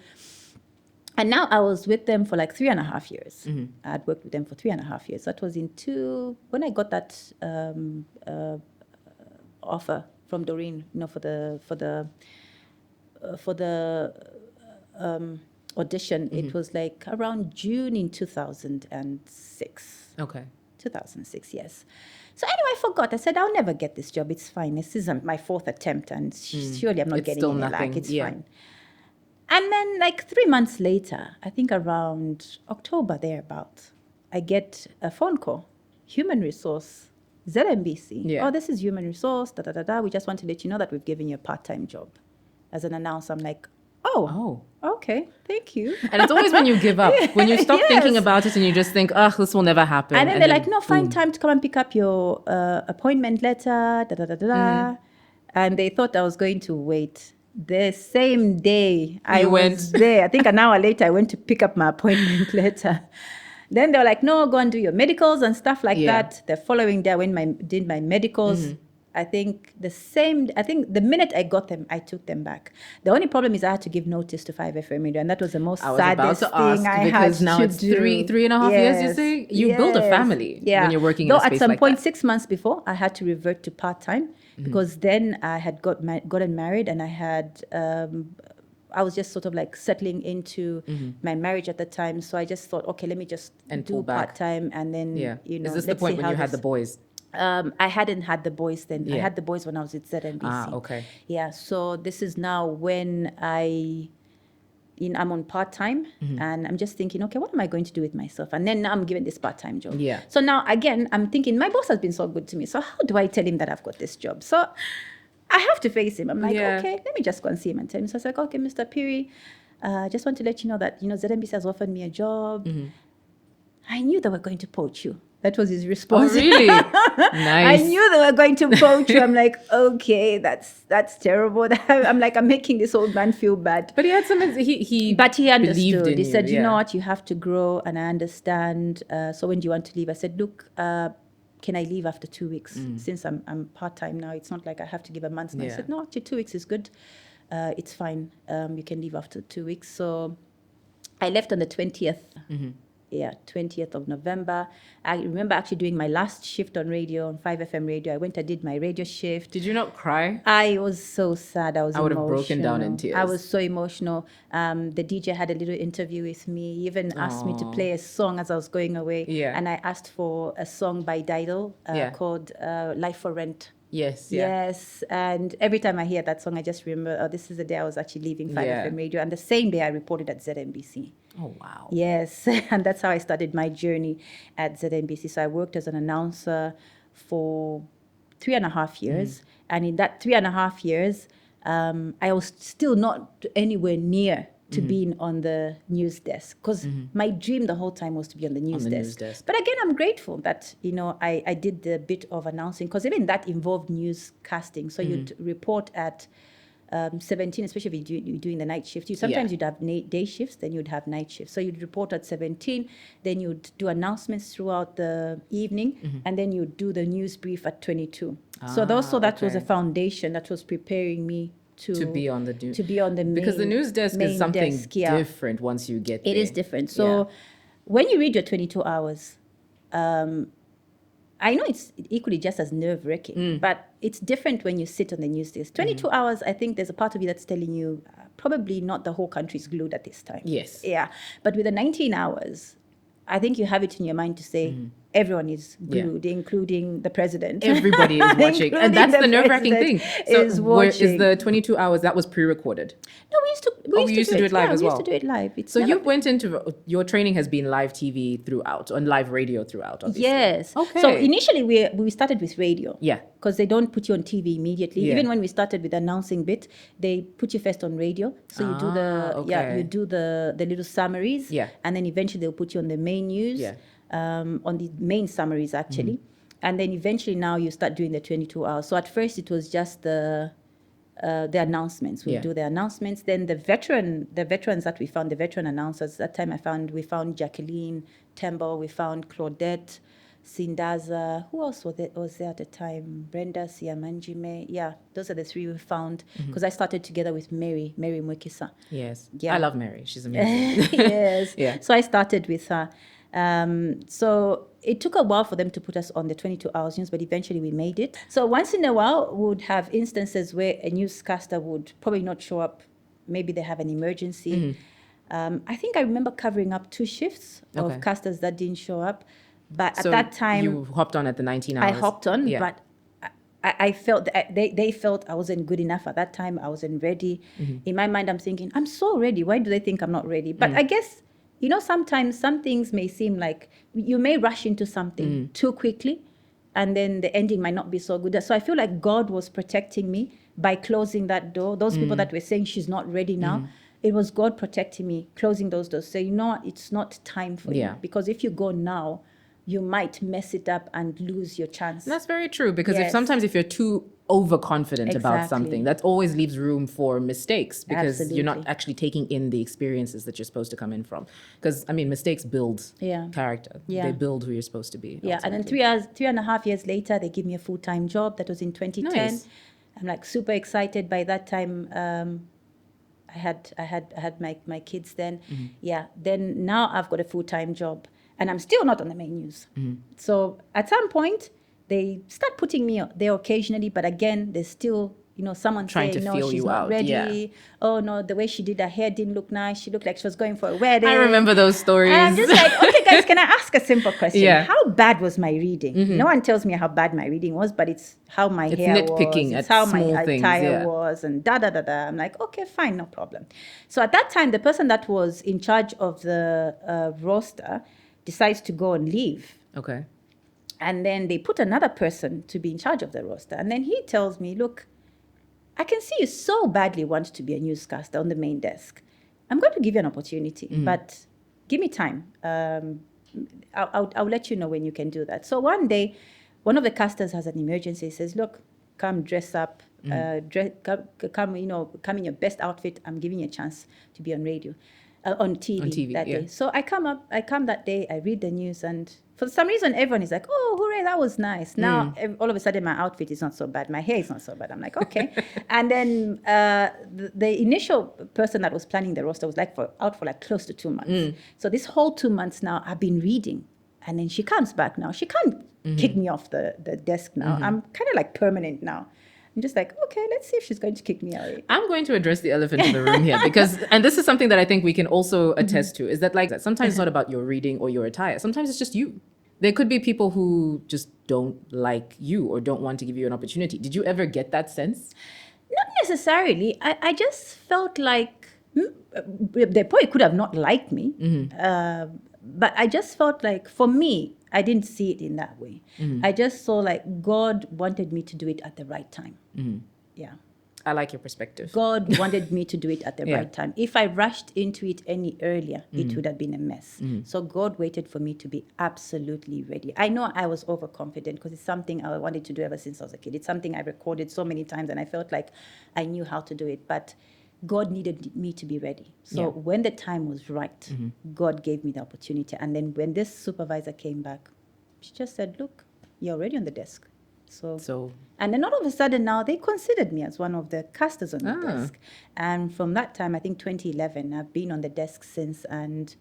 And now I was with them for like 3.5 years. I had worked with them for 3.5 years. That was when I got that offer from Doreen, for the audition. It was like around June in 2006. Okay. 2006, yes. So anyway, I forgot. I said, I'll never get this job. It's fine. This is my 4th attempt, and surely I'm not It's getting still any nothing. luck. It's Yeah. fine. And then like 3 months later, I think around October thereabout, I get a phone call. Human Resource, ZNBC. Yeah. Oh, this is Human Resource, da-da-da-da. We just want to let you know that we've given you a part-time job as an announcer. I'm like, oh, okay, thank you. And it's always when you give up, when you stop thinking Yes. about it and you just think, this will never happen. And then they're like, no, find boom. time to come and pick up your appointment letter, da-da-da-da-da. And they thought I was going to wait. The same day I You was went. there, I think an hour later, I went to pick up my appointment letter. Then they were like, no, go and do your medicals and stuff like Yeah. that. The following day, I did my medicals. I think the minute I got them, I took them back. The only problem is I had to give notice to 5FM radio, and that was the most I was about saddest to ask, thing I because had now to it's do. 3.5 years, you say? You build a family when you're working in Though a space at some like point, that. 6 months before, I had to revert to part-time because then I had gotten married, and I was just sort of like settling into my marriage at the time. So I just thought, okay, let me just And do pull back. part-time, and then, Is this the let's point see when how you had this- the boys? I hadn't had the boys then. I Yeah. had the boys when I was at ZNBC. Okay. Yeah, so this is now when I'm on part-time, and I'm just thinking, okay, what am I going to do with myself? And then now I'm given this part-time job. Yeah. So now, again, I'm thinking, my boss has been so good to me. So how do I tell him that I've got this job? So I have to face him. I'm like, Yeah. okay, let me just go and see him and tell him. So I was like, okay, Mr. Piri, I just want to let you know that, ZNBC has offered me a job. I knew they were going to poach you. That was his response. Oh, really? I Nice. knew they were going to poach you. I'm like, okay, that's terrible. I'm like, I'm making this old man feel bad. But he had some. He But he believed understood. in He said, you yeah. know what, you have to grow, and I understand. So when do you want to leave? I said, look, can I leave after 2 weeks? Since I'm part-time now, it's not like I have to give a month's notice. Yeah. I said, no, actually 2 weeks is good. It's fine. You can leave after 2 weeks. So I left on the 20th. Yeah, 20th of November. I remember actually doing my last shift on radio, on 5FM radio. I did my radio shift. Did you not cry? I was so sad. I was I would have emotional. broken down in tears. I was so emotional. The DJ had a little interview with me. He even asked me to play a song as I was going away. Yeah. And I asked for a song by Dido called Life for Rent. Yes. Yeah. Yes, and every time I hear that song, I just remember, oh, this is the day I was actually leaving 5FM radio. And the same day I reported at ZNBC. Oh, wow. Yes, and that's how I started my journey at ZNBC. So I worked as an announcer for 3.5 years. And in that 3.5 years, I was still not anywhere near to being on the news desk, because my dream the whole time was to be on the news desk. But again, I'm grateful that, I did the bit of announcing, because even that involved newscasting. So you'd report at 17, especially if you're doing the night shift. Sometimes you'd have day shifts, then you'd have night shifts. So you'd report at 17, then you'd do announcements throughout the evening, and then you'd do the news brief at 22. So that was a foundation that was preparing me to be on the main, because the news desk is something desk, different once you get there. It is different. So when you read your 22 hours, I know it's equally just as nerve-wracking, but it's different when you sit on the news desk. 22 hours, I think there's a part of you that's telling you probably not the whole country's glued at this time. Yes. Yeah. But with the 19 hours, I think you have it in your mind to say everyone is glued, including the president. Everybody is watching. And that's the nerve-wracking thing. So is watching. Is the 22 hours, that was pre-recorded? No, we used to do it live as well. We used to do it live. So you went into, your training has been live TV throughout, and live radio throughout, obviously. Yes. Okay. So initially we started with radio. Yeah. Because they don't put you on TV immediately. Yeah. Even when we started with the announcing bit, they put you first on radio. So you do the little summaries. Yeah. And then eventually they'll put you on the main news. Yeah. On the main summaries actually. And then eventually now you start doing the 22 hours. So at first it was just the announcements. We do the announcements. Then the veterans that we found, the veteran announcers, that time we found Jacqueline Temple, we found Claudette Sindaza. Who else was there at the time? Brenda Siamanjime. Yeah, those are the three we found, because I started together with Mary Mwekisa. Yes. Yeah. I love Mary. She's amazing. Yes. Yeah. So I started with her. So it took a while for them to put us on the 22 hours news, but eventually we made it. So once in a while, we would have instances where a newscaster would probably not show up. Maybe they have an emergency. I think I remember covering up 2 shifts of casters that didn't show up. But at that time, you hopped on at the 19 hours. I hopped on, but I felt that they felt I wasn't good enough at that time. I wasn't ready. In my mind, I'm thinking, I'm so ready. Why do they think I'm not ready? But I guess, sometimes some things may seem like you may rush into something too quickly, and then the ending might not be so good. So I feel like God was protecting me by closing that door. Those people that were saying she's not ready now, it was God protecting me, closing those doors. So, it's not time for you. Because if you go now, you might mess it up and lose your chance. And that's very true, because if you're too overconfident about something, that always leaves room for mistakes, because you're not actually taking in the experiences that you're supposed to come in from. Because, mistakes build character. Yeah. They build who you're supposed to be. Yeah, ultimately. And then 3.5 years later, they give me a full-time job. That was in 2010. Nice. I'm like super excited. By that time, I had my kids then. Yeah, then now I've got a full-time job. And I'm still not on the main news. So at some point, they start putting me there occasionally. But again, there's still, someone trying saying, to no, feel she's you not out. ready. Yeah. Oh, no, the way she did her hair didn't look nice. She looked like she was going for a wedding. I remember those stories. And I'm just like, okay, guys, can I ask a simple question? Yeah. How bad was my reading? No one tells me how bad my reading was, but it's how my hair nitpicking was. It's at how my small things, attire was, and da-da-da-da. I'm like, okay, fine, no problem. So at that time, the person that was in charge of the roster decides to go on leave. Okay. And then they put another person to be in charge of the roster. And then he tells me, look, I can see you so badly want to be a newscaster on the main desk. I'm going to give you an opportunity, but give me time. I'll let you know when you can do that. So one day, one of the casters has an emergency. He says, look, come dress up, come in your best outfit. I'm giving you a chance to be on radio, on TV that day. So I come that day, I read the news, and for some reason, everyone is like, oh, hooray, that was nice. Now, all of a sudden, my outfit is not so bad. My hair is not so bad. I'm like, okay. And then the initial person that was planning the roster was out for close to 2 months. So this whole 2 months now, I've been reading. And then she comes back now. She can't kick me off the desk now. I'm kind of permanent now. I'm just like, okay, let's see if she's going to kick me out. I'm going to address the elephant in the room here because, and this is something that I think we can also attest to, is that sometimes it's not about your reading or your attire. Sometimes it's just you. There could be people who just don't like you or don't want to give you an opportunity. Did you ever get that sense? Not necessarily. I just felt like they probably could have not liked me. But I just felt like, for me, I didn't see it in that way. I just saw God wanted me to do it at the right time. Yeah. I like your perspective. God wanted me to do it at the right time. If I rushed into it any earlier, it would have been a mess. So God waited for me to be absolutely ready. I know I was overconfident because it's something I wanted to do ever since I was a kid. It's something I recorded so many times and I felt like I knew how to do it. But God needed me to be ready. So when the time was right, God gave me the opportunity. And then when this supervisor came back, she just said, look, you're already on the desk. So and then all of a sudden now they considered me as one of the casters on the desk. And from that time, I think 2011, I've been on the desk since. And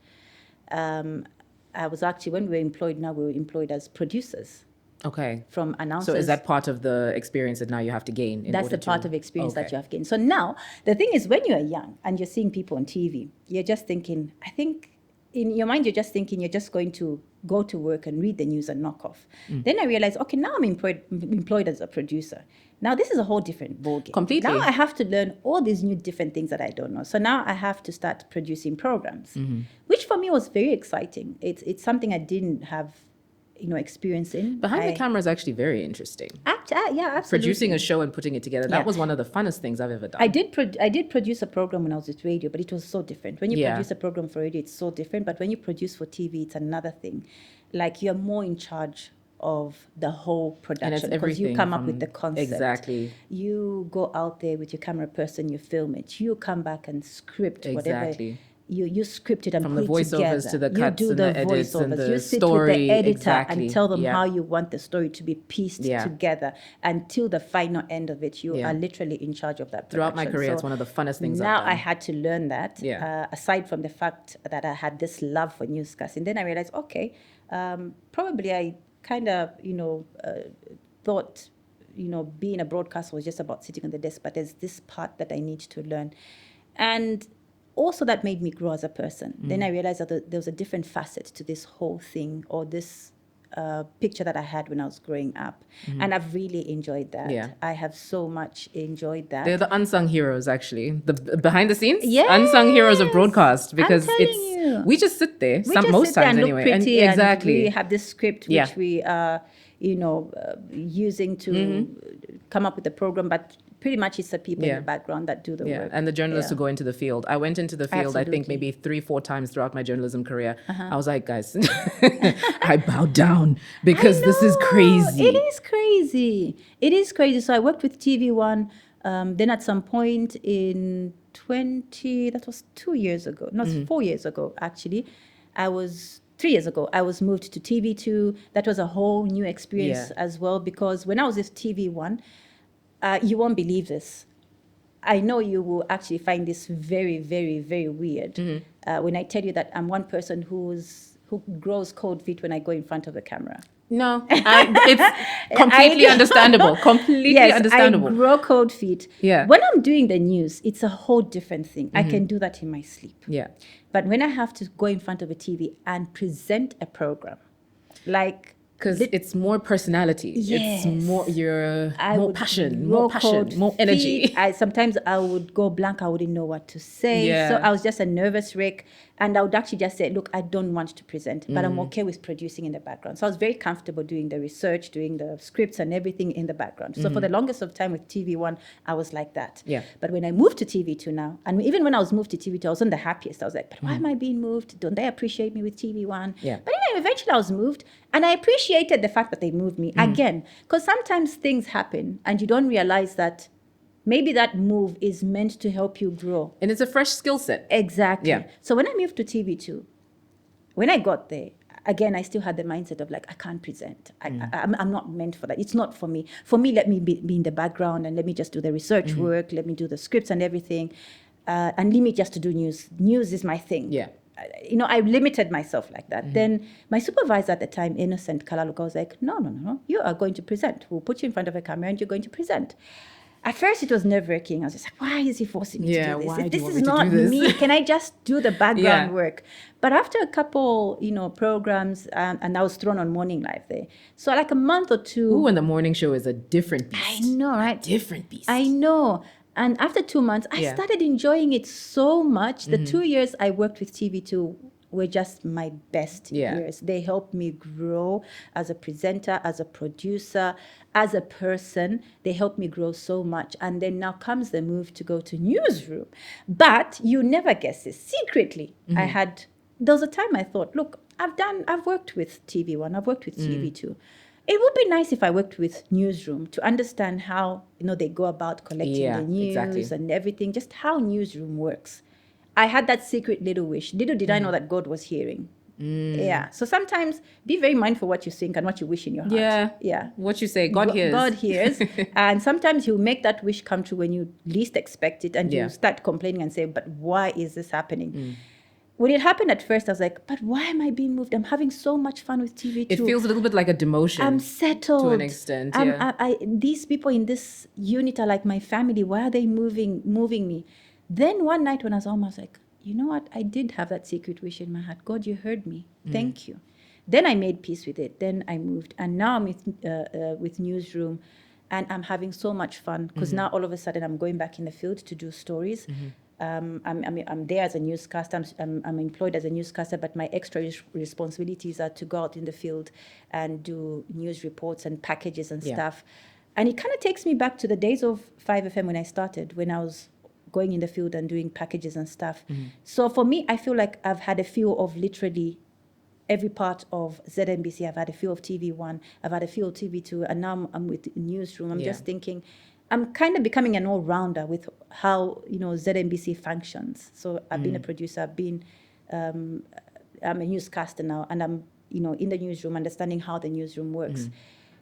I was actually, when we were employed now, we were employed as producers. Okay. From announcers. So is that part of the experience that now you have to gain? That's the part of experience that you have gained. So now, the thing is, when you're young and you're seeing people on TV, you're just thinking, I think in your mind, you're just thinking you're just going to go to work and read the news and knock off. Then I realized, okay, now I'm employed as a producer. Now this is a whole different ballgame. Completely. Now I have to learn all these new different things that I don't know. So now I have to start producing programs, which for me was very exciting. It's something I didn't have experience in. Behind the camera is actually very interesting. Yeah, absolutely. Producing a show and putting it together, that was one of the funnest things I've ever done. I did produce a program when I was with radio, but it was so different. When you produce a program for radio, it's so different. But when you produce for TV, it's another thing. You're more in charge of the whole production because you come up with the concept. Exactly. You go out there with your camera person, you film it. You come back and script whatever. You script it and from put the voiceovers together. to the cuts you do and the edits and the you sit story. with the editor exactly. and tell them how you want the story to be pieced together until the final end of it. You are literally in charge of that production. Throughout my career, it's one of the funnest things I've done. Now I had to learn that. Aside from the fact that I had this love for newscasting, then I realized, okay, probably I kind of thought being a broadcaster was just about sitting on the desk, but there's this part that I need to learn. And also that made me grow as a person. Then I realized that there was a different facet to this whole thing, or this picture that I had when I was growing up. And I've really enjoyed that. I have so much enjoyed that. They're the unsung heroes, actually. The behind the scenes, unsung heroes of broadcast, because we just sit there, most times anyway. And exactly. We have this script which we are, using to come up with the program, but pretty much it's the people in the background that do the work. And the journalists who go into the field. I went into the field, I think maybe 3-4 times throughout my journalism career. I was like, guys, I bowed down because this is crazy. It is crazy. It is crazy. So I worked with TV1. Then at some point in that was 2 years ago. No, 4 years ago, actually. 3 years ago, I was moved to TV2. That was a whole new experience as well, because when I was with TV1, you won't believe this. I know you will actually find this very, very, very weird when I tell you that I'm one person who grows cold feet when I go in front of the camera. No, it's completely understandable. Completely understandable. I grow cold feet. Yeah. When I'm doing the news, it's a whole different thing. I can do that in my sleep. Yeah. But when I have to go in front of a TV and present a program, because it's more personality. Yes. It's more more passion, more energy. Sometimes I would go blank. I wouldn't know what to say. Yeah. So I was just a nervous wreck. And I would actually just say, look, I don't want to present, but I'm okay with producing in the background. So I was very comfortable doing the research, doing the scripts and everything in the background. So for the longest of time with TV1, I was like that. Yeah. But when I moved to TV2 now, and even when I was moved to TV2, I wasn't the happiest. I was like, but why am I being moved? Don't they appreciate me with TV1? Yeah. But eventually I was moved, and I appreciated the fact that they moved me again, because sometimes things happen and you don't realize that maybe that move is meant to help you grow. And it's a fresh skill set. Exactly. Yeah. So when I moved to TV2, when I got there, again, I still had the mindset of like, I can't present. I'm not meant for that. It's not for me. For me, let me be in the background and let me just do the research work. Let me do the scripts and everything. And leave me just to do news. News is my thing. Yeah. I limited myself like that. Then my supervisor at the time, Innocent Kalaluka, was like, no. You are going to present. We'll put you in front of a camera and you're going to present. At first, it was nerve-wracking. I was just like, why is he forcing me to do this? Why do you This want is me to not do this? me. Can I just do the background work? But after a couple, programs, and I was thrown on Morning Live there. So like a month or two. Ooh, and the morning show is a different beast. I know, right? Different beast. I know. And after 2 months, I started enjoying it so much. The 2 years I worked with TV2 were just my best years. They helped me grow as a presenter, as a producer, as a person. They helped me grow so much. And then now comes the move to go to newsroom. But you never guess this. Secretly, there was a time I thought, look, I've worked with TV1, I've worked with TV2. It would be nice if I worked with newsroom to understand how, they go about collecting the news and everything, just how newsroom works. I had that secret little wish. Little did I know that God was hearing. Yeah. So sometimes be very mindful what you think and what you wish in your heart. Yeah. What you say, God hears. God hears. And sometimes He'll make that wish come true when you least expect it, and you start complaining and say, but why is this happening? When it happened at first, I was like, but why am I being moved? I'm having so much fun with TV2. It feels a little bit like a demotion. I'm settled. To an extent, these people in this unit are like my family. Why are they moving me? Then one night when I was home, I was like, you know what? I did have that secret wish in my heart. God, you heard me. Thank you. Then I made peace with it. Then I moved. And now I'm with Newsroom, and I'm having so much fun because now all of a sudden I'm going back in the field to do stories. I'm there as a newscaster. I'm employed as a newscaster, but my extra responsibilities are to go out in the field and do news reports and packages and stuff. And it kind of takes me back to the days of 5FM when I started, when I was going in the field and doing packages and stuff. So for me, I feel like I've had a feel of literally every part of ZNBC. I've had a feel of TV1, I've had a feel of TV2, and now I'm with Newsroom. I'm just thinking, I'm kind of becoming an all-rounder with how, ZNBC functions. So I've been a producer, I'm a newscaster now, and I'm, in the newsroom, understanding how the newsroom works.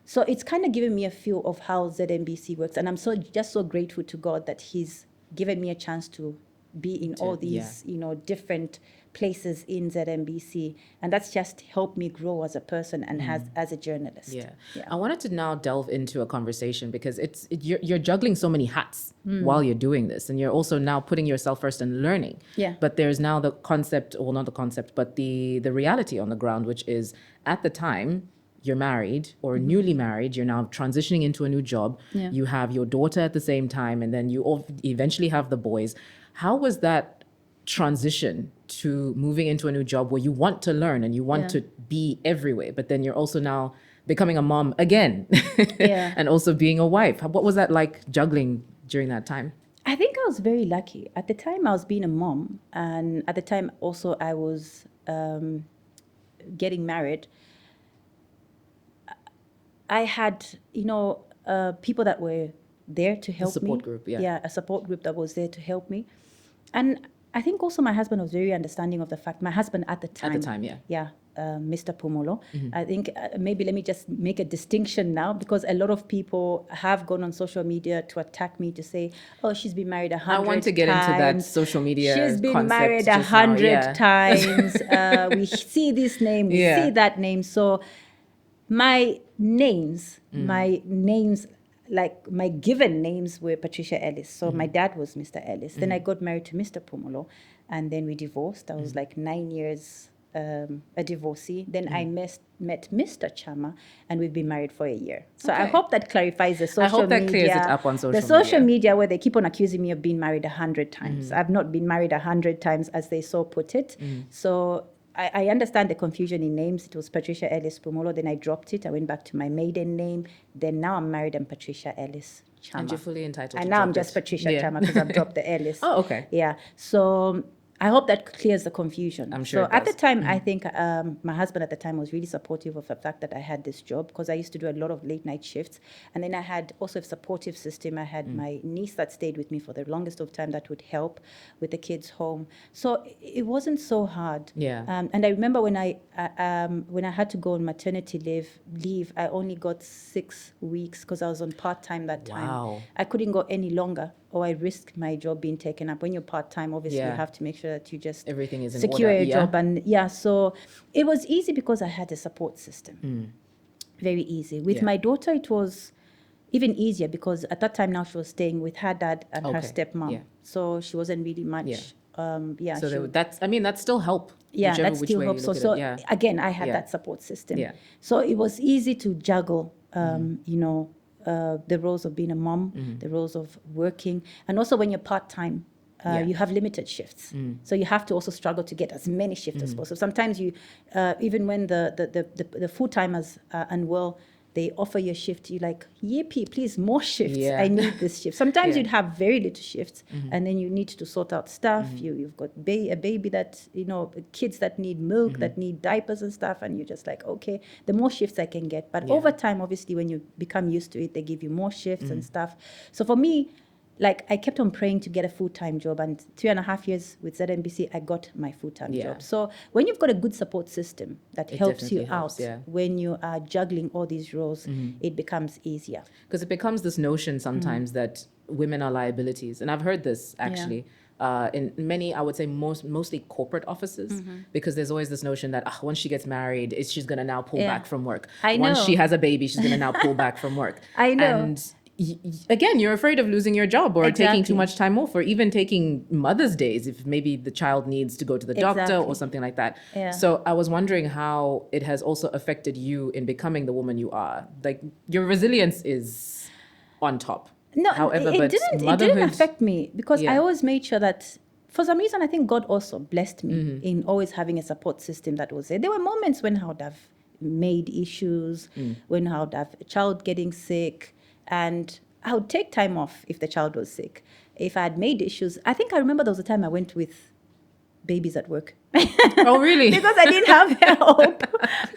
So it's kind of given me a feel of how ZNBC works. And I'm just so grateful to God that He's given me a chance to be in all these, different places in ZNBC. And that's just helped me grow as a person and as a journalist. Yeah. I wanted to now delve into a conversation because you're juggling so many hats while you're doing this. And you're also now putting yourself first and learning. Yeah. But there's now the concept, well, not the concept, but the reality on the ground, which is at the time, you're married or newly married, you're now transitioning into a new job. Yeah. You have your daughter at the same time, and then you eventually have the boys. How was that transition to moving into a new job where you want to learn and you want to be everywhere, but then you're also now becoming a mom again and also being a wife? What was that like juggling during that time? I think I was very lucky. At the time I was being a mom, and at the time also I was getting married. I had, people that were there to help me. A support group, Yeah, a support group that was there to help me. And I think also my husband was very understanding of the fact, my husband at the time. Yeah, Mr. Pumolo. I think maybe let me just make a distinction now, because a lot of people have gone on social media to attack me to say, oh, she's been married 100 times. I want to get into that social media She's been concept married just 100 times. We see this name, we see that name. So my names, like my given names were Patricia Ellis. So my dad was Mr. Ellis. Then I got married to Mr. Pumolo, and then we divorced. I was like 9 years a divorcee. Then I met Mr. Chama, and we've been married for a year. So I Okay. hope that clarifies the social I hope that media. clears it up on social The social media. media where they keep on accusing me of being married 100 times. I've not been married 100 times, as they so put it. So I understand the confusion in names. It was Patricia Ellis Pumolo. Then I dropped it. I went back to my maiden name. Then now I'm married. I'm Patricia Ellis Chama. And you're fully entitled And to now drop I'm just it. Patricia Yeah. Chama because I've dropped the Ellis. Oh, okay. Yeah. So I hope that clears the confusion. I'm sure So it at the does. time, I think my husband at the time was really supportive of the fact that I had this job, because I used to do a lot of late night shifts. And then I had also a supportive system. I had my niece that stayed with me for the longest of time that would help with the kids home. So it wasn't so hard. Yeah. And I remember when I had to go on maternity leave, I only got 6 weeks because I was on part-time that time. Wow. I couldn't go any longer, or I risked my job being taken up. When you're part-time, obviously Yeah. you have to make sure that you just Everything is in secure order. a Yeah. job. And so it was easy because I had a support system. Very easy. With Yeah. my daughter, it was even easier because at that time now she was staying with her dad and her Okay. stepmom. Yeah. So she wasn't really much. Yeah. So she- that's still help. yeah, whichever that which still way you helps. So, look at so it. Yeah. again, I had Yeah. that support system. Yeah. So it was easy to juggle, the roles of being a mom, the roles of working, and also when you're part-time, Yeah. you have limited shifts. So you have to also struggle to get as many shifts as possible. Sometimes you, even when the full-timers are unwell, they offer you a shift, you're like, yippee, please, more shifts. Yeah. I need this shift. Sometimes Yeah. you'd have very little shifts, and then you need to sort out stuff. You've got a baby that, kids that need milk, that need diapers and stuff, and you're just like, okay, the more shifts I can get. But Yeah. over time, obviously, when you become used to it, they give you more shifts and stuff. So for me, like, I kept on praying to get a full-time job, and 3.5 years with ZNBC, I got my full-time Yeah. job. So when you've got a good support system that It helps you definitely helps, out yeah. when you are juggling all these roles, it becomes easier. Because it becomes this notion sometimes that women are liabilities. And I've heard this actually in many, I would say mostly corporate offices, because there's always this notion that once she gets married, she's going to now pull Yeah. back from work. I Once know. she has a baby, she's going to now pull back from work. I know. And again, you're afraid of losing your job or taking Exactly. too much time off, or even taking Mother's Days if maybe the child needs to go to the doctor Exactly. or something like that. Yeah. So I was wondering how it has also affected you in becoming the woman you are. Like, your resilience is on top. No, However, it but didn't motherhood affect me because Yeah. I always made sure that, for some reason, I think God also blessed me Mm-hmm. in always having a support system that was there. There were moments when I would have made issues, when I would have a child getting sick, and I would take time off if the child was sick. If I had made issues, I think I remember there was a time I went with babies at work. Oh, really? Because I didn't have help.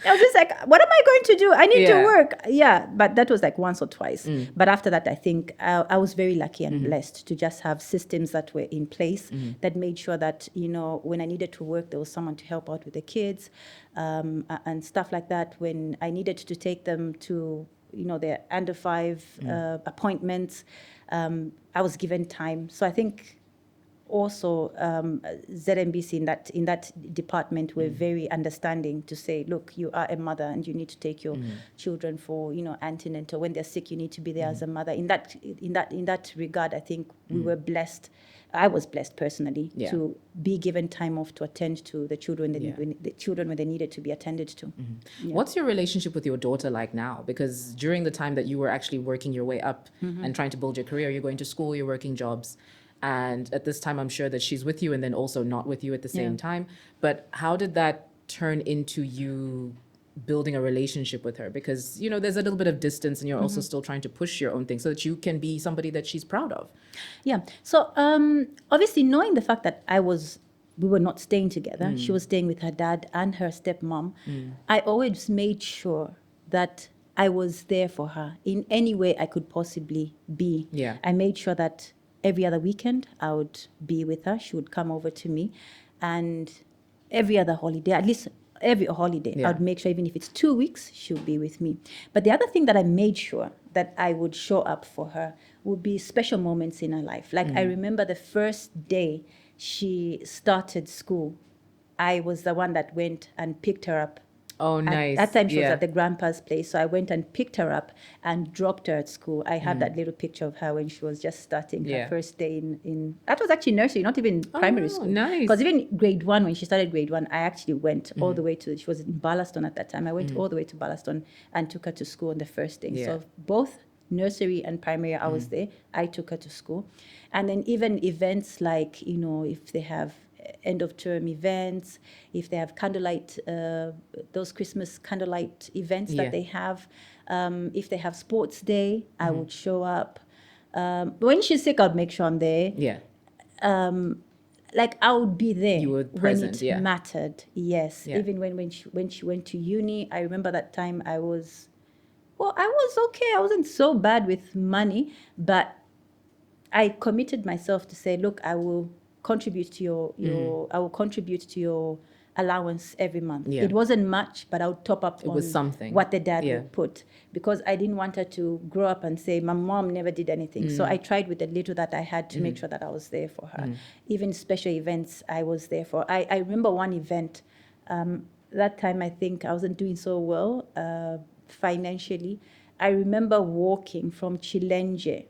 I was just like, what am I going to do? I need to Yeah. work. Yeah, but that was like once or twice. But after that, I think I was very lucky and blessed to just have systems that were in place that made sure that, when I needed to work, there was someone to help out with the kids and stuff like that. When I needed to take them to, their under 5 appointments, I was given time. So I think also ZNBC in that department were very understanding to say, look, you are a mother and you need to take your children for antenatal. When they're sick, you need to be there as a mother. In that regard, I think we were blessed. I was blessed personally Yeah. to be given time off to attend to the children Yeah. when they needed to be attended to. Yeah. What's your relationship with your daughter like now? Because during the time that you were actually working your way up and trying to build your career, you're going to school, you're working jobs. And at this time, I'm sure that she's with you and then also not with you at the same Yeah. time. But how did that turn into you building a relationship with her? Because, there's a little bit of distance and you're also still trying to push your own thing so that you can be somebody that she's proud of. Yeah. So obviously, knowing the fact that we were not staying together, she was staying with her dad and her stepmom, I always made sure that I was there for her in any way I could possibly be. Yeah. I made sure that every other weekend I would be with her. She would come over to me, and every other holiday, at least every holiday, Yeah. I would make sure, even if it's 2 weeks, she would be with me. But the other thing that I made sure that I would show up for her would be special moments in her life. Like, I remember the first day she started school, I was the one that went and picked her up Oh, At nice. that time, she was Yeah. at the grandpa's place. So I went and picked her up and dropped her at school. I have that little picture of her when she was just starting her Yeah. first day in that was actually nursery, not even primary wow, school. nice. Because even grade one, when she started grade one, I actually went all the way to, she was in Ballaston at that time. I went all the way to Ballaston and took her to school on the first day. Yeah. So both nursery and primary, I was there. I took her to school. And then even events like, if they have end of term events, if they have candlelight, those Christmas candlelight events Yeah. that they have, if they have sports day, I would show up. When she's sick, I'd make sure I'm there. Yeah. Like I would be there You were when present, it yeah. mattered. Yes, Yeah. even when she went to uni, I remember that time I was okay. I wasn't so bad with money, but I committed myself to say, look, I will contribute to your allowance every month. Yeah. It wasn't much, but I would top up on was something. what the dad Yeah. would put, because I didn't want her to grow up and say, my mom never did anything. So I tried with the little that I had to make sure that I was there for her. Even special events, I was there for. I remember one event, that time I think I wasn't doing so well financially. I remember walking from Chilenje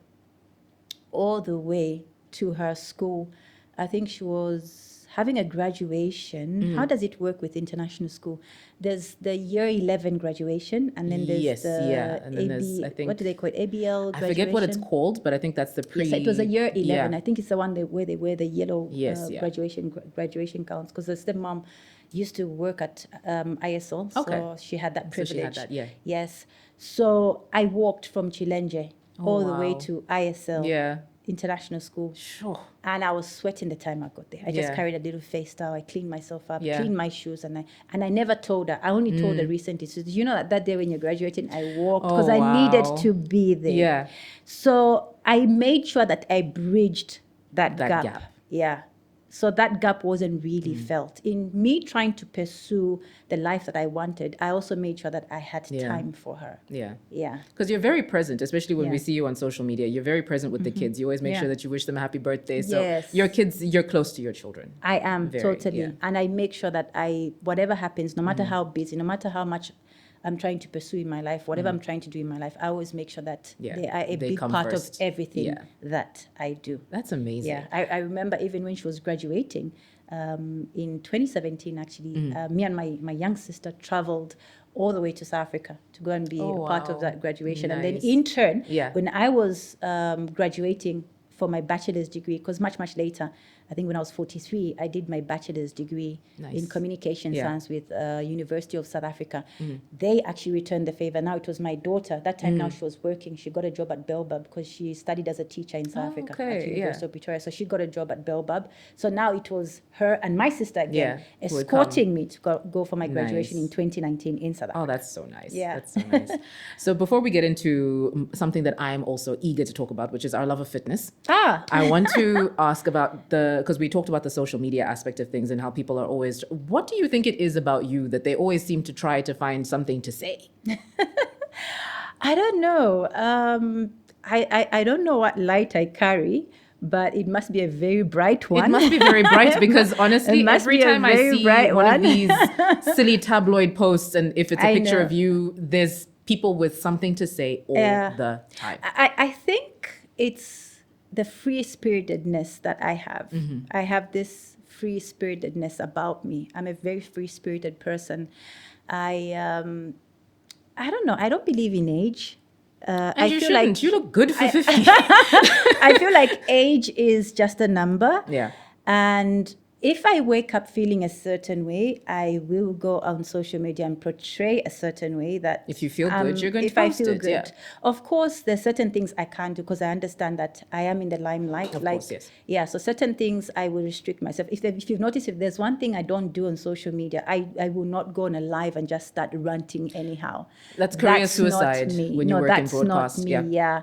all the way to her school. I think she was having a graduation. How does it work with international school? There's the year 11 graduation, and then there's Yes, the yeah. And then there's, AB, I think- what do they call it? ABL I graduation. forget what it's called, but I think that's the pre. Yes, it was a year 11. Yeah. I think it's the one where they wear the yellow Yes, yeah. graduation gowns, because the stepmom used to work at ISL, so Okay. she had that So privilege. she had that, yeah. Yes. So I walked from Chilenje all the way wow. to ISL. Yeah. International school, Sure. and I was sweating the time I got there. I just Yeah. carried a little face towel. I cleaned myself up, Yeah. cleaned my shoes, and I never told her. I only told her recently. So did you know that day when you're graduating, I walked because I needed wow. to be there. Yeah. So I made sure that I bridged that That gap. gap. Yeah. So that gap wasn't really felt. In me trying to pursue the life that I wanted, I also made sure that I had Yeah. time for her. Yeah. Yeah. Because you're very present, especially when we Yeah. see you on social media. You're very present with the kids. You always make Yeah. sure that you wish them a happy birthday. So Yes. your kids, you're close to your children. I am Very, totally. yeah. And I make sure that whatever happens, no matter how busy, no matter how much I'm trying to pursue in my life, whatever I'm trying to do in my life, I always make sure that Yeah, they are a they big come part first. of everything Yeah. that I do. That's amazing. Yeah, I remember even when she was graduating in 2017, actually, me and my young sister traveled all the way to South Africa to go and be Oh, a part wow. of that graduation. And then Nice. in turn, Yeah. when I was graduating for my bachelor's degree, because much later, I think when I was 43, I did my bachelor's degree in Nice. communication Yeah. science with University of South Africa. They actually returned the favor. Now it was my daughter. That time now she was working. She got a job at Belbab because she studied as a teacher in South Oh, Africa okay, at University yeah. of Pretoria. So she got a job at Belbab. So now it was her and my sister again Yeah, who would escorting me to go for my graduation Nice. in 2019 in South Africa. Oh, that's so nice. Yeah. That's so nice. So before we get into something that I'm also eager to talk about, which is our love of fitness, I want to ask about because we talked about the social media aspect of things and how people are always, what do you think it is about you that they always seem to try to find something to say? I don't know. I don't know what light I carry, but it must be a very bright one. It must be very bright because honestly, It must every be a time I very see bright one of one. these silly tabloid posts and if it's a I picture know. of you, there's people with something to say all Yeah. the time. I think it's the free spiritedness that I have. I have this free spiritedness about me. I'm a very free spirited person. I don't know. I don't believe in age. And I you feel shouldn't. like You look good for 50. I feel like age is just a number. Yeah. And if I wake up feeling a certain way, I will go on social media and portray a certain way that If you feel good, you're going to if I post feel it, good. yeah. Of course, there's certain things I can't do because I understand that I am in the limelight. Of course, yes. Yeah, so certain things I will restrict myself. If you've noticed, if there's one thing I don't do on social media, I will not go on a live and just start ranting anyhow. That's career not suicide me. when you no, work in that's broadcast, Not me. yeah. Yeah.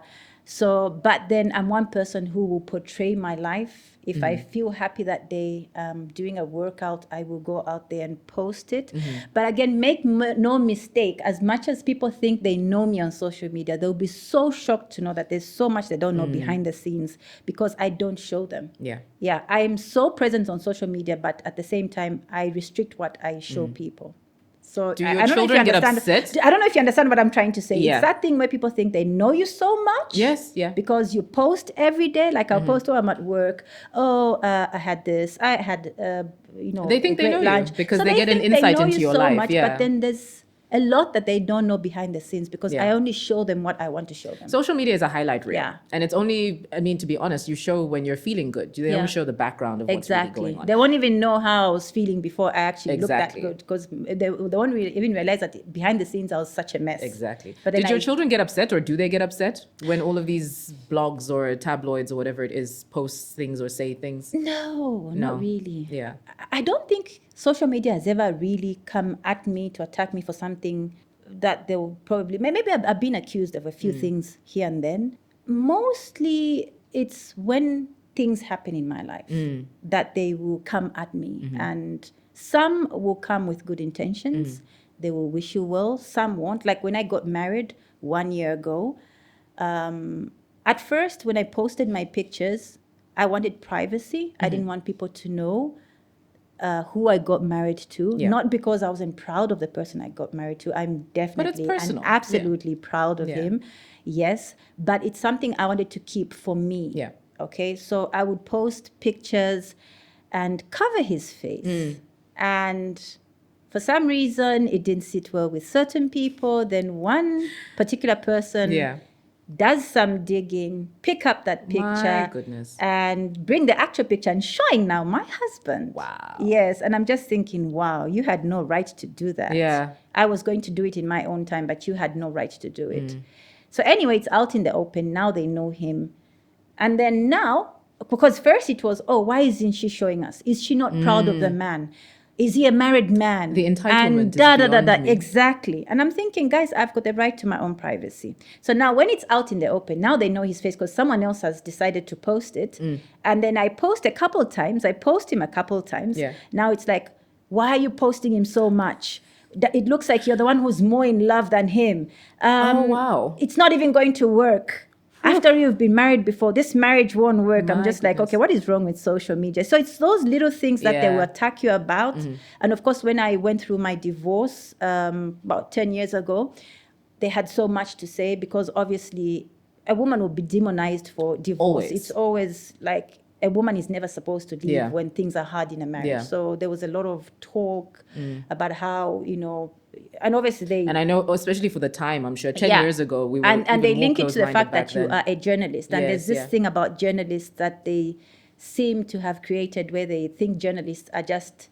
So, but then I'm one person who will portray my life. If I feel happy that day doing a workout, I will go out there and post it. But again, make no mistake, as much as people think they know me on social media, they'll be so shocked to know that there's so much they don't know behind the scenes because I don't show them. Yeah. Yeah, I'm so present on social media, but at the same time, I restrict what I show people. So Do I your don't know if you children get understand. upset? I don't know if you understand what I'm trying to say. Yeah. It's that thing where people think they know you so much. Yes, yeah. Because you post every day. Like I'll post, oh, I'm at work. Oh, I had this. I had, They think a they great know lunch. you because So they get an think insight they know into you your so life. much, Yeah. but then there's a lot that they don't know behind the scenes because Yeah. I only show them what I want to show them. Social media is a highlight reel. Yeah. And it's only, I mean, to be honest, you show when you're feeling good. They Yeah. don't show the background of what's really going on. They won't even know how I was feeling before I actually Exactly. looked that good because they won't even realize that behind the scenes I was such a mess. Exactly. But then Did your children get upset, or do they get upset when all of these blogs or tabloids or whatever it is post things or say things? No, not really. Yeah. I don't think social media has ever really come at me to attack me for something that they will probably, maybe I've been accused of a few things here and then. Mostly it's when things happen in my life that they will come at me. And some will come with good intentions. They will wish you well. Some won't. Like when I got married 1 year ago, at first when I posted my pictures, I wanted privacy. I didn't want people to know who I got married to. Yeah. Not because I wasn't proud of the person I got married to. I'm definitely personal. and absolutely proud of Yeah. him. Yes. But it's something I wanted to keep for me. Yeah. Okay. So I would post pictures and cover his face. And for some reason, it didn't sit well with certain people. Then one particular person Yeah. does some digging, pick up that picture, My goodness. and bring the actual picture and showing now my husband. Wow. Yes, and I'm just thinking, wow, you had no right to do that. Yeah. I was going to do it in my own time, but you had no right to do it. So anyway, it's out in the open. Now they know him. And then now, because first it was, oh, why isn't she showing us? Is she not proud of the man? Is he a married man? The entitlement and is beyond me. Exactly. And I'm thinking, guys, I've got the right to my own privacy. So now when it's out in the open, now they know his face because someone else has decided to post it. And then I post him a couple of times. Yeah. Now it's like, why are you posting him so much? It looks like you're the one who's more in love than him. Oh, wow. It's not even going to work. After you've been married before, this marriage won't work. I'm My just like, goodness. okay, what is wrong with social media? So it's those little things that they Yeah. will attack you about. And of course, when I went through my divorce about 10 years ago, they had so much to say because obviously a woman will be demonized for divorce. Always. It's always like a woman is never supposed to leave Yeah. when things are hard in a marriage. Yeah. So there was a lot of talk about how, and obviously they... And I know, especially for the time, I'm sure 10 Yeah. years ago, we were and even they more link it to the close-minded fact back that you then. are a journalist. And there's Yes, this yeah. thing about journalists that they seem to have created where they think journalists are just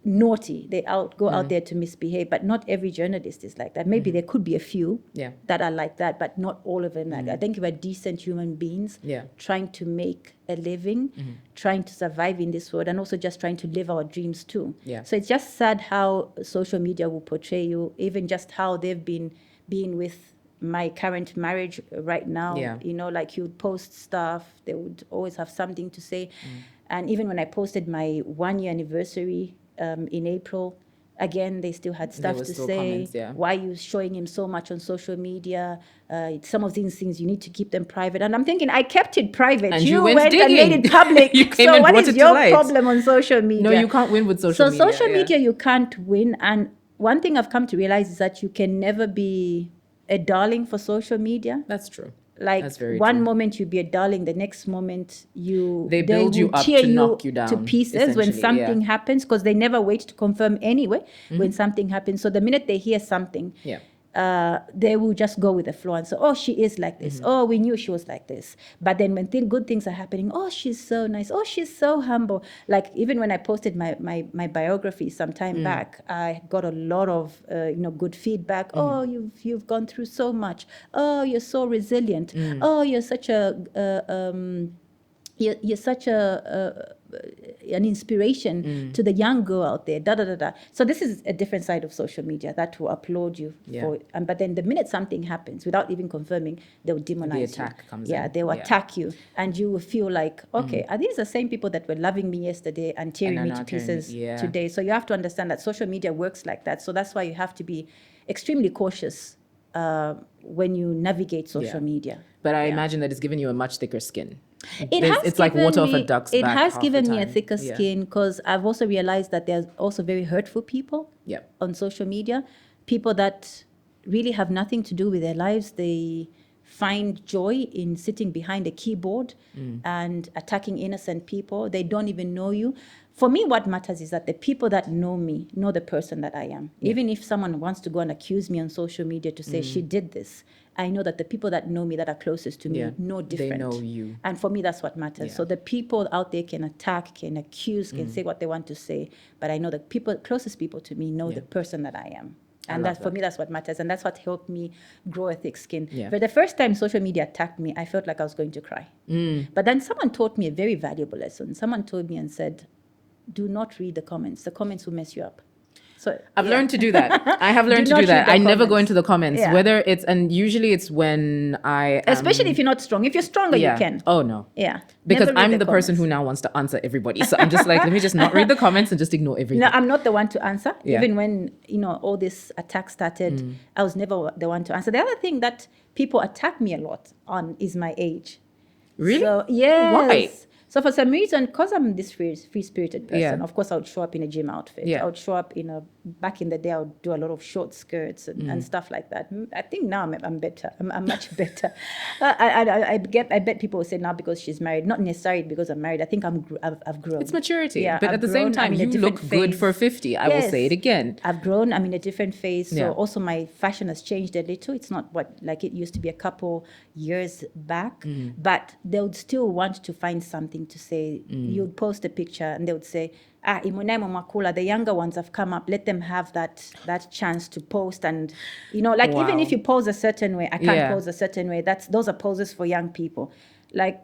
naughty. They go out there to misbehave, but not every journalist is like that. Maybe there could be a few Yeah. that are like that, but not all of them. Like I think we're decent human beings Yeah. trying to make a living, trying to survive in this world, and also just trying to live our dreams too. Yeah. So it's just sad how social media will portray you, even just how they've been being with my current marriage right now. Yeah. Like you'd post stuff, they would always have something to say. And even when I posted my 1 year anniversary in April, again, they still had stuff were to still say. comments, yeah. Why are you showing him so much on social media? Some of these things you need to keep them private. And I'm thinking, I kept it private. And you went and digging. made it public. You came so and what brought is it to your light. problem on social media? No, you can't win with social media. So social yeah. media, you can't win. And one thing I've come to realize is that you can never be a darling for social media. That's true. Like That's very one true. moment you be a darling, the next moment They build will you up tear to knock you down, to pieces when essentially, something yeah. happens, because they never wait to confirm anyway when something happens. So the minute they hear something, Yeah. they will just go with the flow and say, oh, she is like this. Oh, we knew she was like this. But then when good things are happening, oh, she's so nice. Oh, she's so humble. Like even when I posted my biography some time back, I got a lot of good feedback. Oh, you've gone through so much. Oh, you're so resilient. Oh, you're such an inspiration to the young girl out there. So this is a different side of social media that will applaud you Yeah. for. But then the minute something happens, without even confirming, they'll demonize you. The attack comes Yeah, in. they will Yeah. attack you, and you will feel like, okay, are these the same people that were loving me yesterday and tearing are me to now tearing me- pieces yeah. today? So you have to understand that social media works like that. So that's why you have to be extremely cautious when you navigate social Yeah. media. But I Yeah. imagine that it's given you a much thicker skin. Has It's like given water off a me- duck's It back has half given the me a time. thicker Yeah. skin because I've also realized that there's also very hurtful people Yep. on social media. People that really have nothing to do with their lives. They find joy in sitting behind a keyboard and attacking innocent people. They don't even know you. For me, what matters is that the people that know me know the person that I am. Yeah. Even if someone wants to go and accuse me on social media to say she did this, I know that the people that know me, that are closest to me, Yeah. know different. They know you. And for me, that's what matters. Yeah. So the people out there can attack, can accuse, can say what they want to say. But I know the people, closest people to me, know the person that I am. And love that for me, that's what matters. And that's what helped me grow a thick skin. Yeah. But the first time social media attacked me, I felt like I was going to cry. But then someone taught me a very valuable lesson. Someone told me and said, do not read the comments. The comments will mess you up. So I've learned to do that. I have learned Do to not do that. read the I never go comments. into the comments, Yeah. whether it's, and usually it's when I am, especially if you're not strong. If you're stronger, yeah. you can. Oh no. Yeah. Because Never read I'm the person comments. who now wants to answer everybody. So I'm just like, let me just not read the comments and just ignore everything. No, I'm not the one to answer. Yeah. Even when, all this attack started, I was never the one to answer. The other thing that people attack me a lot on is my age. Really? So, yes. Why? So for some reason, because I'm this free-spirited person, Yeah. of course I would show up in a gym outfit. Yeah. I would show up back in the day, I would do a lot of short skirts and stuff like that. I think now I'm better. I'm much better. I bet people will say now because she's married, not necessarily because I'm married. I think I've grown. It's maturity. Yeah, but I've at the same grown. I'm time, in a you different look good phase. for 50. I will Yes. say it again. I've grown. I'm in a different phase. So Yeah. also my fashion has changed a little. It's not like it used to be a couple years back. But they would still want to find something to say. You'd post a picture and they would say, Imunemo Makula, the younger ones have come up. Let them have that chance to post. And, like Wow. even if you pose a certain way, I can't Yeah. pose a certain way. Those are poses for young people. Like,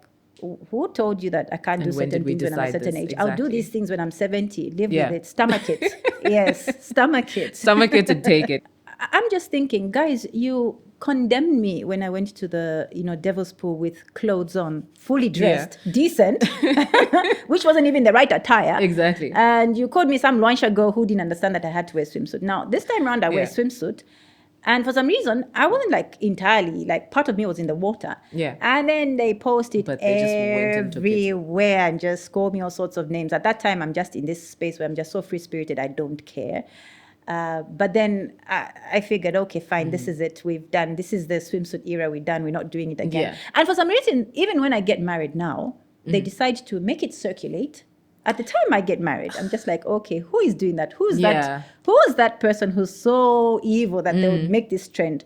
who told you that I can't do And when certain did we things when I'm a decide certain this? age? I'll do Exactly. these things when I'm 70. Live Yeah. with it. Stomach it. Yes, stomach it. Stomach it to take it. I'm just thinking, guys, you condemned me when I went to the, devil's pool with clothes on, fully dressed, decent, which wasn't even the right attire. Exactly. And you called me some Luansha girl who didn't understand that I had to wear swimsuit. Now, this time around, I wear Yeah. swimsuit. And for some reason, I wasn't entirely, part of me was in the water. Yeah. And then they posted But they just went and took it. everywhere and just called me all sorts of names. At that time, I'm just in this space where I'm just so free-spirited, I don't care. But then I figured, okay, fine, this is it. This is the swimsuit era. We're done. We're not doing it again. Yeah. And for some reason, even when I get married now, they decide to make it circulate. At the time I get married, I'm just like, okay, who is doing that? Who's Yeah. that? Who is that person who's so evil that they would make this trend?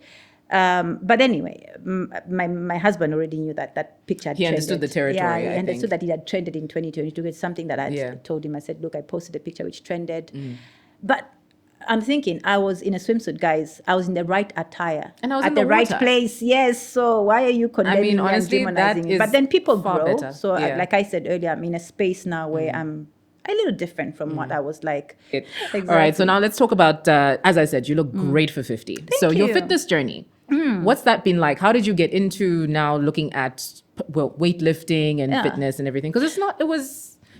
But anyway, my husband already knew that picture had He trended. understood the territory, Yeah, he I understood think. that it had trended in 2022. It's something that I Yeah. told him. I said, look, I posted a picture which trended. But I'm thinking, I was in a swimsuit, guys. I was in the right attire. And I was at in the the right water. place. Yes. So why are you condemning me honestly, and that demonizing me? is But then people far grow. better. So Yeah. like I said earlier, I'm in a space now where I'm a little different from what I was like. It. Exactly. All right, so now let's talk about, as I said, you look great for 50. So your you. fitness journey, what's that been like? How did you get into now looking at weightlifting and Yeah. fitness and everything? Because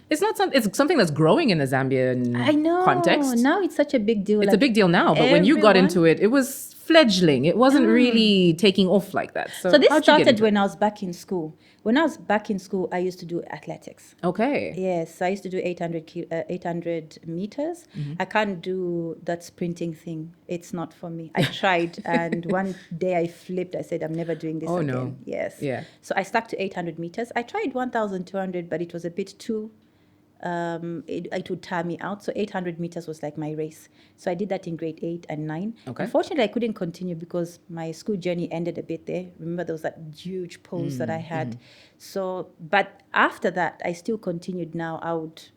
it's something that's growing in the Zambian I know. context. Now it's such a big deal. It's a big deal now, but when you got into it, it was fledgling. It wasn't really taking off like that. So So this how'd you get started into when I was back in school. When I was back in school, I used to do athletics. it? Okay. Yes, I used to do 800 meters. I can't do that sprinting thing. It's not for me. I tried, and one day I flipped. I said, I'm never doing this Oh, again. no. Yes. Yeah. So I stuck to 800 meters. I tried 1,200, but it was a bit too... it would tire me out. So 800 meters was like my race. So I did that in grade 8 and 9. Okay. Unfortunately, I couldn't continue because my school journey ended a bit there. Remember, there was that huge pose that I had. So, but after that, I still continued now.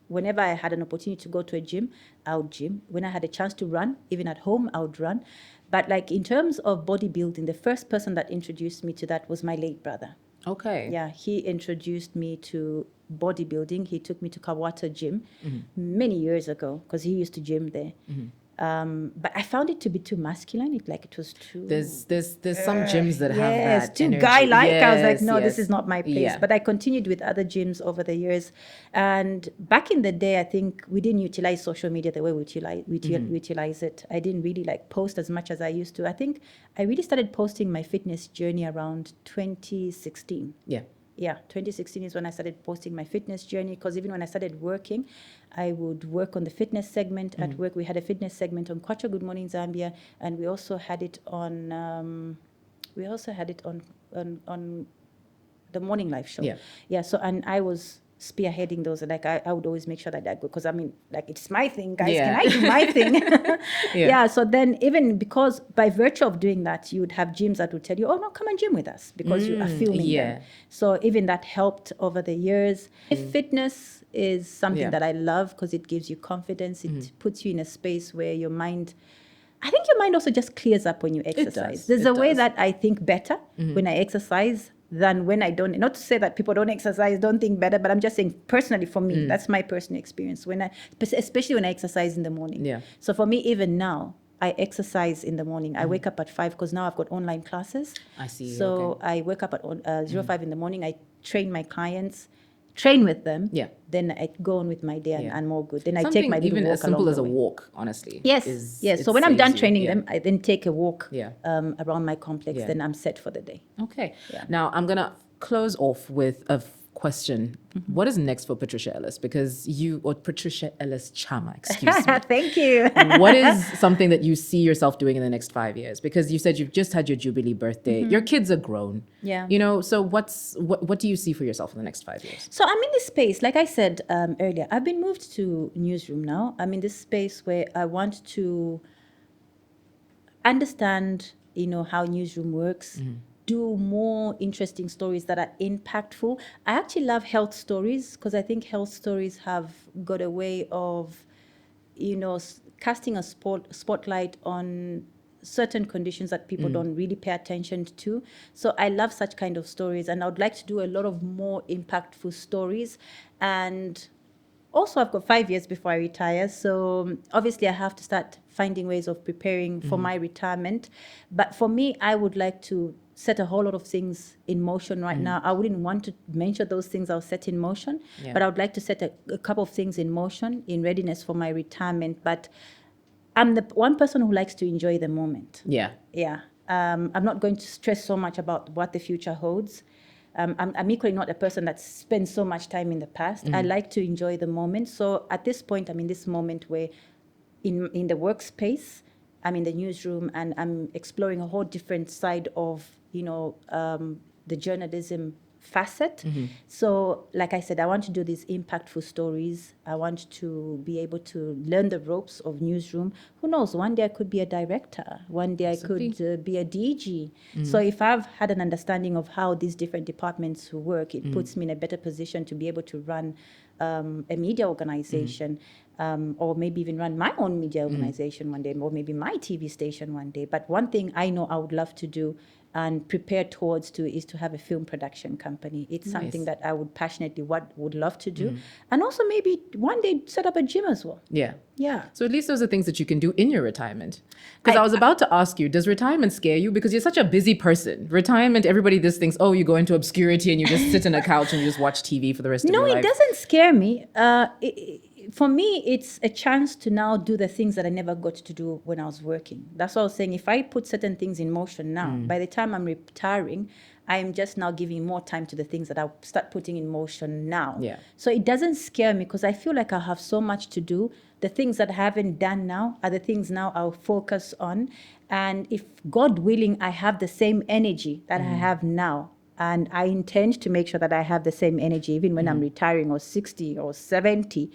Whenever I had an opportunity to go to a gym, I would gym. When I had a chance to run, even at home, I would run. But in terms of bodybuilding, the first person that introduced me to that was my late brother. Okay. Yeah, he introduced me to bodybuilding. He took me to Kawata Gym many years ago because he used to gym there. But I found it to be too masculine. It was too... There's some gyms that have yes, that too energy. guy-like. I was like, Yes, no, this yes. is not my place. Yeah. But I continued with other gyms over the years. And back in the day, I think we didn't utilize social media the way we utilize it. I didn't really post as much as I used to. I think I really started posting my fitness journey around 2016. Yeah. 2016 is when I started posting my fitness journey, because even when I started working, I would work on the fitness segment. At work, we had a fitness segment on Kwacha Good Morning Zambia, and we also had it on on the morning live show. So, and I was spearheading those. Like I would always make sure that I go, because I mean, like, it's my thing, guys. Can I do my thing? So then, even because by virtue of doing that, you would have gyms that would tell you, oh no, come and gym with us, because you are filming them. So even that helped over the years. Fitness is something that I love, because it gives you confidence. It puts you in a space where your mind, I think your mind also just clears up when you exercise. There's a way that I think better when I exercise than when I don't. Not to say that people don't exercise, don't think better, but I'm just saying personally for me, that's my personal experience. Especially when I exercise in the morning. So for me, even now, I exercise in the morning. I wake up at 5, because now I've got online classes. I see. So I wake up at 05 in the morning. I train my clients, train with them. Then I go on with my day and I'm all good. Then I take my little even walk as simple along as the a way. walk, honestly. Yes. So when I'm done training them, I then take a walk around my complex. Then I'm set for the day. Okay. Now I'm gonna close off with a question. What is next for Patricia Ellis? Because Patricia Ellis Chama, excuse me. Thank you. What is something that you see yourself doing in the next 5 years? Because you said you've just had your Jubilee birthday. Your kids are grown. So what do you see for yourself in the next 5 years? So I'm in this space, like I said earlier, I've been moved to newsroom now. I'm in this space where I want to understand, how newsroom works, do more interesting stories that are impactful. I actually love health stories, because I think health stories have got a way of, casting a spotlight on certain conditions that people don't really pay attention to. So I love such kind of stories, and I would like to do a lot of more impactful stories. And also, I've got 5 years before I retire, so obviously I have to start finding ways of preparing for my retirement. But for me, I would like to set a whole lot of things in motion right now. I wouldn't want to mention those things I'll set in motion, but I would like to set a couple of things in motion in readiness for my retirement. But I'm the one person who likes to enjoy the moment. I'm not going to stress so much about what the future holds. I'm equally not a person that spends so much time in the past. I like to enjoy the moment. So at this point, I'm in this moment where in the workspace, I'm in the newsroom, and I'm exploring a whole different side of, the journalism facet. So like I said, I want to do these impactful stories. I want to be able to learn the ropes of newsroom. Who knows, one day I could be a director, one day I could be a DG. So if I've had an understanding of how these different departments work, it puts me in a better position to be able to run a media organization, or maybe even run my own media organization one day, or maybe my TV station one day. But one thing I know I would love to do and prepare towards is to have a film production company. It's something that I would passionately would love to do. And also maybe one day set up a gym as well. So at least those are things that you can do in your retirement. Because I was about to ask you, does retirement scare you? Because you're such a busy person. Retirement, everybody just thinks, oh, you go into obscurity and you just sit on a couch and you just watch TV for the rest of your life. No, it doesn't scare me. For me, it's a chance to now do the things that I never got to do when I was working. That's what I was saying. If I put certain things in motion now, by the time I'm retiring, I'm just now giving more time to the things that I'll start putting in motion now. So it doesn't scare me, because I feel like I have so much to do. The things that I haven't done now are the things now I'll focus on. And if God willing, I have the same energy that I have now, and I intend to make sure that I have the same energy even when I'm retiring, or 60 or 70.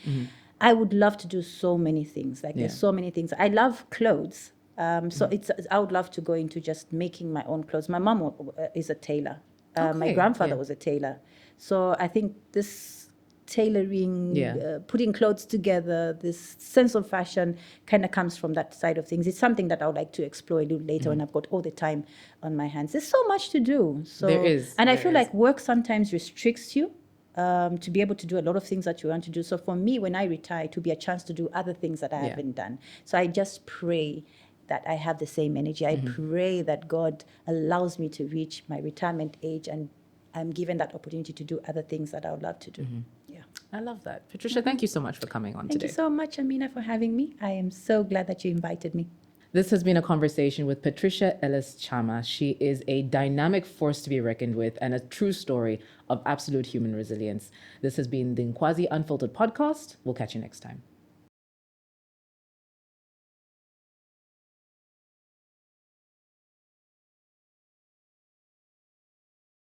I would love to do so many things. There's so many things. I love clothes. So I would love to go into just making my own clothes. My mom is a tailor. My grandfather was a tailor. So I think this tailoring, putting clothes together, this sense of fashion kind of comes from that side of things. It's something that I would like to explore a little later when I've got all the time on my hands. There's so much to do. So there is. And I feel like work sometimes restricts you to be able to do a lot of things that you want to do. So for me, when I retire, to be a chance to do other things that I haven't done. So I just pray that I have the same energy. I pray that God allows me to reach my retirement age and I'm given that opportunity to do other things that I would love to do. I love that. Patricia, thank you so much for coming on today. Thank you so much, Amina, for having me. I am so glad that you invited me. This has been a conversation with Patricia Ellis Chama. She is a dynamic force to be reckoned with and a true story of absolute human resilience. This has been the Nkwazi Unfiltered podcast. We'll catch you next time.